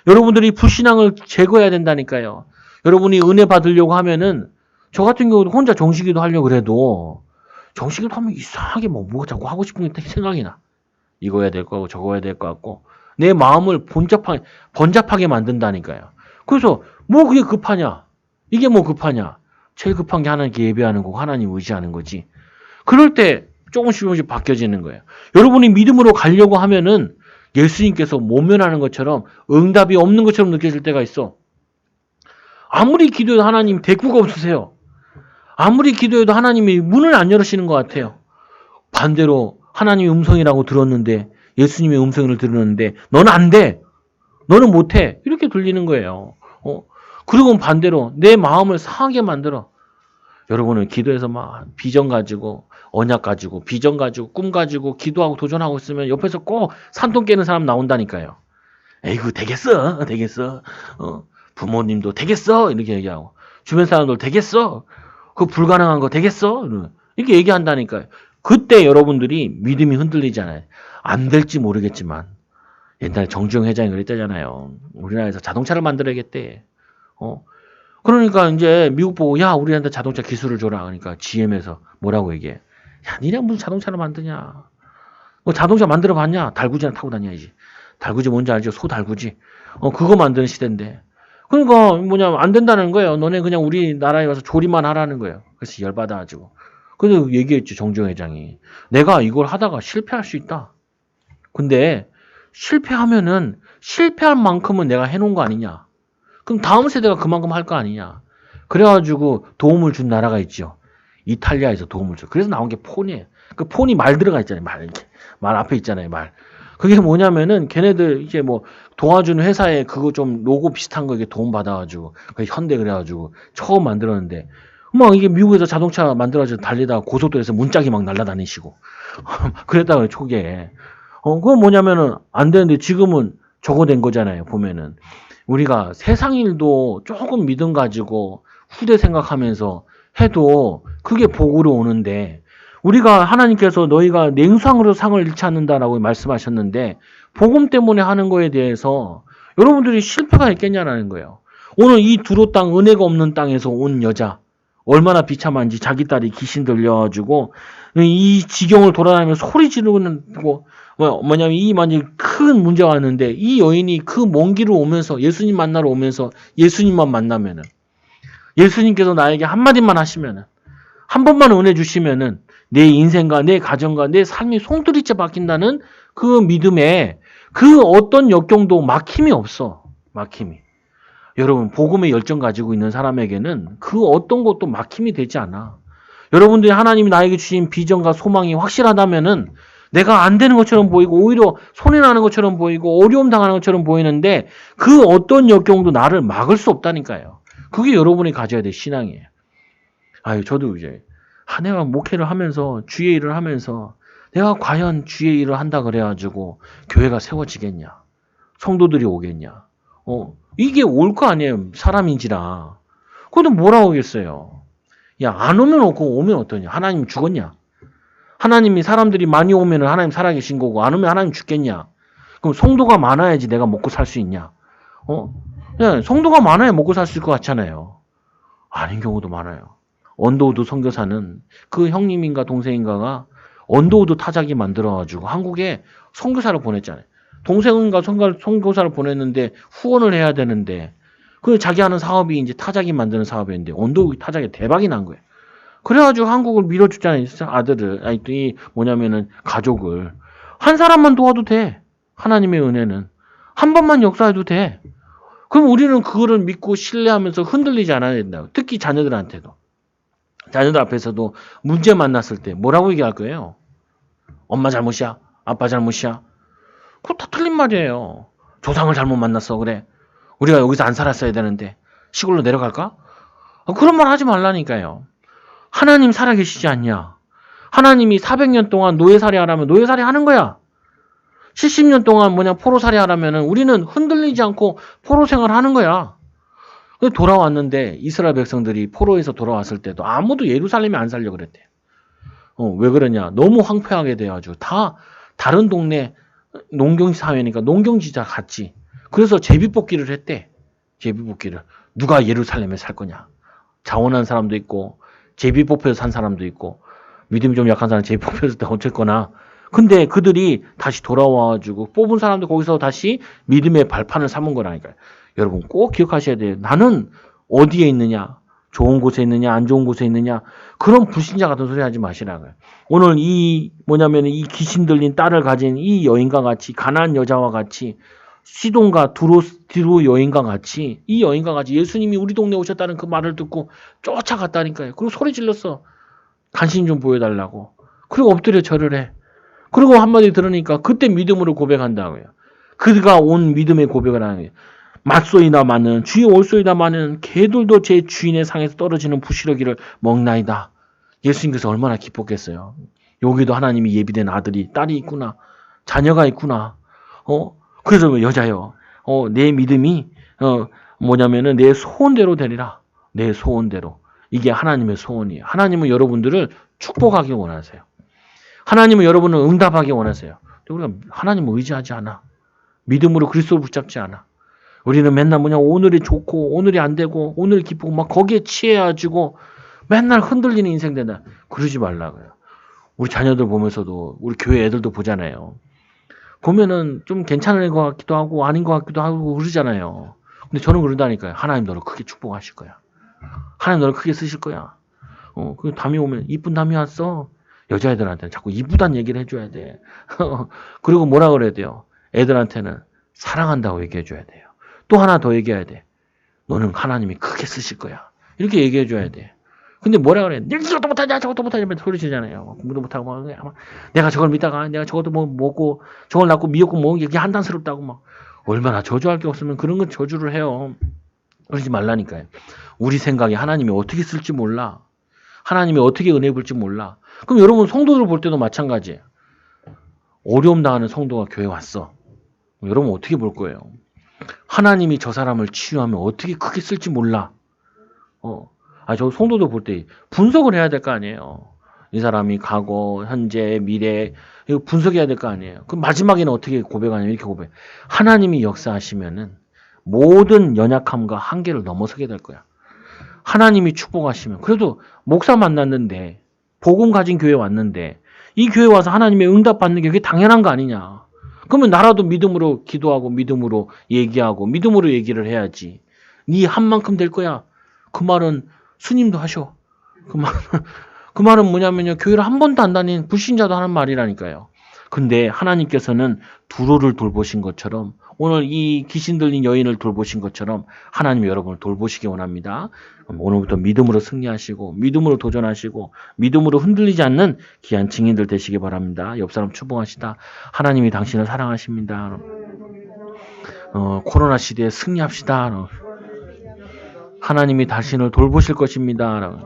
여러분들이 불신앙을 제거해야 된다니까요. 여러분이 은혜 받으려고 하면은 저 같은 경우도 혼자 정식기도 하려고 그래도 정식기도 하면 이상하게 뭐가 자꾸 하고 싶은 게 생각이 나. 이거 해야 될 거 같고 저거 해야 될 거 같고 내 마음을 번잡하게 만든다니까요. 그래서 뭐 그게 급하냐? 이게 뭐 급하냐? 제일 급한 게 하나님께 예배하는 거고 하나님 의지하는 거지. 그럴 때 조금씩 바뀌어지는 거예요. 여러분이 믿음으로 가려고 하면은 예수님께서 모면하는 것처럼 응답이 없는 것처럼 느껴질 때가 있어. 아무리 기도해도 하나님 대꾸가 없으세요. 아무리 기도해도 하나님이 문을 안 열으시는 것 같아요. 반대로 하나님의 음성이라고 들었는데 예수님의 음성을 들었는데 너는 안 돼. 너는 못해. 이렇게 들리는 거예요. 그리고 반대로 내 마음을 상하게 만들어. 여러분은 기도해서 막 비전 가지고 언약 가지고 비전 가지고 꿈 가지고 기도하고 도전하고 있으면 옆에서 꼭 산통 깨는 사람 나온다니까요. 에이구 되겠어. 부모님도 되겠어. 이렇게 얘기하고 주변 사람들 되겠어. 그 불가능한 거 되겠어. 이렇게 얘기한다니까요. 그때 여러분들이 믿음이 흔들리잖아요. 안 될지 모르겠지만 옛날에 정주영 회장이 그랬잖아요. 우리나라에서 자동차를 만들어야겠대. 그러니까 이제 미국 보고 야 우리한테 자동차 기술을 줘라. 그러니까 GM에서 뭐라고 얘기해. 야 니네 무슨 자동차를 만드냐. 뭐 자동차 만들어 봤냐. 달구지나 타고 다녀야지. 달구지 뭔지 알죠? 소달구지. 그거 만드는 시대인데. 그러니까 안 된다는 거예요. 너네 그냥 우리나라에 와서 조립만 하라는 거예요. 그래서 열받아가지고. 그래서 얘기했죠. 정주영 회장이. 내가 이걸 하다가 실패할 수 있다. 근데 실패하면은 실패할 만큼은 내가 해놓은 거 아니냐. 그럼 다음 세대가 그만큼 할 거 아니냐. 그래가지고 도움을 준 나라가 있죠. 이탈리아에서 도움을 줘. 그래서 나온 게 폰이에요. 그 폰이 말 들어가 있잖아요. 말 앞에 있잖아요. 말. 그게 뭐냐면은 걔네들 이제 뭐 도와주는 회사에 그거 좀 로고 비슷한 거 이게 도움 받아가지고 현대 그래가지고 처음 만들었는데 막 이게 미국에서 자동차 만들어서 달리다가 고속도로에서 문짝이 막 날아다니시고 그랬다고요 초기에. 그건 뭐냐면은 안 되는데 지금은 저거 된 거잖아요. 보면은 우리가 세상 일도 조금 믿음 가지고 후대 생각하면서 해도 그게 복으로 오는데 우리가 하나님께서 너희가 냉수함으로 상을 잃지 않는다라고 말씀하셨는데 복음 때문에 하는 거에 대해서 여러분들이 실패가 있겠냐라는 거예요. 오늘 이 두로 땅 은혜가 없는 땅에서 온 여자 얼마나 비참한지 자기 딸이 귀신 들려가지고 이 지경을 돌아다니면서 소리 지르는 뭐냐면 이 만약 큰 문제가 왔는데 이 여인이 그 먼 길을 오면서 예수님 만나러 오면서 예수님만 만나면은 예수님께서 나에게 한마디만 하시면은 한 번만 은혜 주시면은 내 인생과 내 가정과 내 삶이 송두리째 바뀐다는 그 믿음에 그 어떤 역경도 막힘이 없어. 막힘이. 여러분 복음의 열정 가지고 있는 사람에게는 그 어떤 것도 막힘이 되지 않아. 여러분들이 하나님이 나에게 주신 비전과 소망이 확실하다면은 내가 안 되는 것처럼 보이고 오히려 손해나는 것처럼 보이고 어려움 당하는 것처럼 보이는데 그 어떤 역경도 나를 막을 수 없다니까요. 그게 여러분이 가져야 될 신앙이에요. 아유, 저도 이제 내가 목회를 하면서 주의 일을 하면서 내가 과연 주의 일을 한다 그래가지고 교회가 세워지겠냐? 성도들이 오겠냐? 이게 올 거 아니에요. 사람인지라. 그것도 뭐라고 하겠어요. 야, 안 오면 없고 오면 어떠냐? 하나님 죽었냐? 하나님이 사람들이 많이 오면 하나님 살아계신 거고 안 오면 하나님 죽겠냐? 그럼 성도가 많아야지 내가 먹고 살 수 있냐? 야, 성도가 많아야 먹고 살 수 있을 것 같잖아요. 아닌 경우도 많아요. 언더우드 선교사는 그 형님인가 동생인가가 언더우드 타자기 만들어가지고 한국에 선교사를 보냈잖아요. 동생인가 선교사를 보냈는데 후원을 해야 되는데 그 자기 하는 사업이 이제 타자기 만드는 사업이었는데 언더우드 타자기 대박이 난 거예요. 그래가지고 한국을 밀어주잖아요. 아들을, 뭐냐면은 가족을. 한 사람만 도와도 돼. 하나님의 은혜는. 한 번만 역사해도 돼. 그럼 우리는 그거를 믿고 신뢰하면서 흔들리지 않아야 된다. 특히 자녀들한테도. 자녀들 앞에서도 문제 만났을 때 뭐라고 얘기할 거예요? 엄마 잘못이야? 아빠 잘못이야? 그거 다 틀린 말이에요. 조상을 잘못 만났어. 그래. 우리가 여기서 안 살았어야 되는데 시골로 내려갈까? 그런 말 하지 말라니까요. 하나님 살아계시지 않냐? 하나님이 400년 동안 노예살이 하라면 노예살이 하는 거야. 70년 동안 포로살이 하라면은 우리는 흔들리지 않고 포로 생활 하는 거야. 돌아왔는데 이스라엘 백성들이 포로에서 돌아왔을 때도 아무도 예루살렘에 안 살려 그랬대. 왜 그러냐? 너무 황폐하게 돼가지고 다 다른 동네 농경지 사회니까 농경지자 같이. 그래서 제비뽑기를 했대. 제비뽑기를. 누가 예루살렘에 살 거냐? 자원한 사람도 있고 제비뽑혀서 산 사람도 있고 믿음이 좀 약한 사람 제비뽑혔을 때 어쨌거나 근데 그들이 다시 돌아와가지고 뽑은 사람들 거기서 다시 믿음의 발판을 삼은 거라니까요. 여러분 꼭 기억하셔야 돼요. 나는 어디에 있느냐? 좋은 곳에 있느냐? 안 좋은 곳에 있느냐? 그런 불신자 같은 소리 하지 마시라고요. 오늘 이 귀신 들린 딸을 가진 이 여인과 같이 가난한 여자와 같이 시돈과 두로 여인과 같이 이 여인과 같이 예수님이 우리 동네에 오셨다는 그 말을 듣고 쫓아갔다니까요. 그리고 소리 질렀어. 관심 좀 보여달라고. 그리고 엎드려 절을 해. 그리고 한마디 들으니까 그때 믿음으로 고백한다고요. 그가 온 믿음의 고백을 하는 거예요. 맞소이다마는 주의 올소이다마는 개들도 제 주인의 상에서 떨어지는 부시러기를 먹나이다. 예수님께서 얼마나 기뻤겠어요. 여기도 하나님이 예비된 아들이 딸이 있구나. 자녀가 있구나. 그래서 여자요. 내 믿음이 내 소원대로 되리라. 내 소원대로. 이게 하나님의 소원이에요. 하나님은 여러분들을 축복하기 원하세요. 하나님은 여러분을 응답하기 원하세요. 우리가 하나님을 의지하지 않아. 믿음으로 그리스도를 붙잡지 않아. 우리는 맨날 오늘이 좋고 오늘이 안 되고 오늘 기쁘고 막 거기에 취해가지고 맨날 흔들리는 인생 된다. 그러지 말라고요. 우리 자녀들 보면서도 우리 교회 애들도 보잖아요. 보면은 좀 괜찮은 것 같기도 하고 아닌 것 같기도 하고 그러잖아요. 근데 저는 그런다니까요. 하나님 너를 크게 축복하실 거야. 하나님 너를 크게 쓰실 거야. 그 담이 오면 이쁜 담이 왔어. 여자애들한테는 자꾸 이쁘단 얘기를 해줘야 돼. 그리고 뭐라 그래야 돼요? 애들한테는 사랑한다고 얘기해줘야 돼요. 또 하나 더 얘기해야 돼. 너는 하나님이 크게 쓰실 거야. 이렇게 얘기해줘야 돼. 근데 뭐라 그래? 내가 이것도 못하냐 저것도 못하냐 소리치잖아요. 공부도 못하고 내가 저걸 믿다가 내가 저것도 먹고 저걸 낳고 미역국 먹은 게 한탄스럽다고 막 얼마나 저주할 게 없으면 그런 건 저주를 해요. 그러지 말라니까요. 우리 생각에 하나님이 어떻게 쓸지 몰라. 하나님이 어떻게 은혜 볼지 몰라. 그럼 여러분 성도들 볼 때도 마찬가지예요. 어려움 당하는 성도가 교회 왔어. 여러분 어떻게 볼 거예요? 하나님이 저 사람을 치유하면 어떻게 크게 쓸지 몰라. 저 성도들 볼 때 분석을 해야 될 거 아니에요. 이 사람이 과거, 현재, 미래 이거 분석해야 될 거 아니에요. 그럼 마지막에는 어떻게 고백하냐면 이렇게 고백. 하나님이 역사하시면은 모든 연약함과 한계를 넘어서게 될 거야. 하나님이 축복하시면 그래도 목사 만났는데 복음 가진 교회 왔는데 이 교회 와서 하나님의 응답 받는 게 그게 당연한 거 아니냐. 그러면 나라도 믿음으로 기도하고 믿음으로 얘기하고 믿음으로 얘기를 해야지. 네 한 만큼 될 거야. 그 말은 스님도 하셔. 그 말은 뭐냐면요. 교회를 한 번도 안 다닌 불신자도 하는 말이라니까요. 근데 하나님께서는 두로를 돌보신 것처럼 오늘 이 귀신 들린 여인을 돌보신 것처럼 하나님이 여러분을 돌보시기 원합니다. 오늘부터 믿음으로 승리하시고 믿음으로 도전하시고 믿음으로 흔들리지 않는 귀한 증인들 되시기 바랍니다. 옆 사람 추봉하시다. 하나님이 당신을 사랑하십니다. 코로나 시대에 승리합시다. 하나님이 당신을 돌보실 것입니다.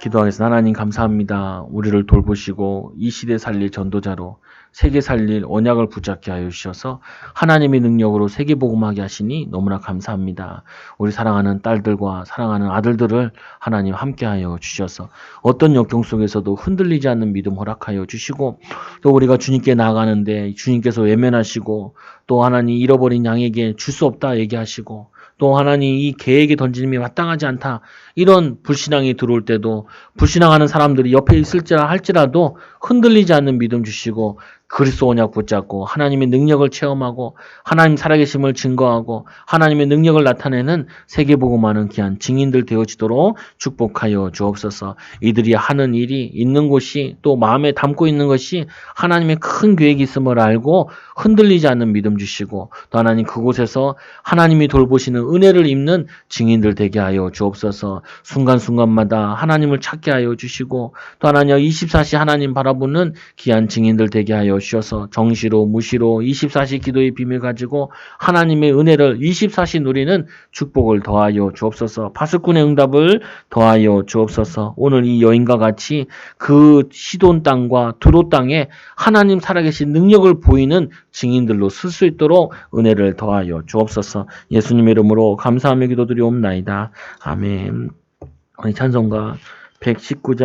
기도하겠습니다. 하나님 감사합니다. 우리를 돌보시고 이 시대 살릴 전도자로 세계 살릴 언약을 붙잡게 하여 주셔서 하나님의 능력으로 세계복음하게 하시니 너무나 감사합니다. 우리 사랑하는 딸들과 사랑하는 아들들을 하나님 함께하여 주셔서 어떤 역경 속에서도 흔들리지 않는 믿음 허락하여 주시고 또 우리가 주님께 나아가는데 주님께서 외면하시고 또 하나님 잃어버린 양에게 줄 수 없다 얘기하시고 또 하나님 이 계획에 던짐이 마땅하지 않다. 이런 불신앙이 들어올 때도 불신앙하는 사람들이 옆에 있을지라 할지라도 흔들리지 않는 믿음 주시고 그리스도 언약 붙잡고 하나님의 능력을 체험하고 하나님 살아계심을 증거하고 하나님의 능력을 나타내는 세계복음하는 귀한 증인들 되어지도록 축복하여 주옵소서. 이들이 하는 일이 있는 곳이 또 마음에 담고 있는 것이 하나님의 큰 계획이 있음을 알고 흔들리지 않는 믿음 주시고 또 하나님 그곳에서 하나님이 돌보시는 은혜를 입는 증인들 되게 하여 주옵소서. 순간순간마다 하나님을 찾게 하여 주시고 또 하나님 24시 하나님 바라보는 귀한 증인들 되게 하여 주셔서 정시로 무시로 24시 기도의 비밀 가지고 하나님의 은혜를 24시 누리는 축복을 더하여 주옵소서. 파수꾼의 응답을 더하여 주옵소서. 오늘 이 여인과 같이 그 시돈 땅과 두로 땅에 하나님 살아계신 능력을 보이는 증인들로 쓸 수 있도록 은혜를 더하여 주옵소서. 예수님의 이름으로 감사하며 기도드리옵나이다. 아멘. 찬송가 119장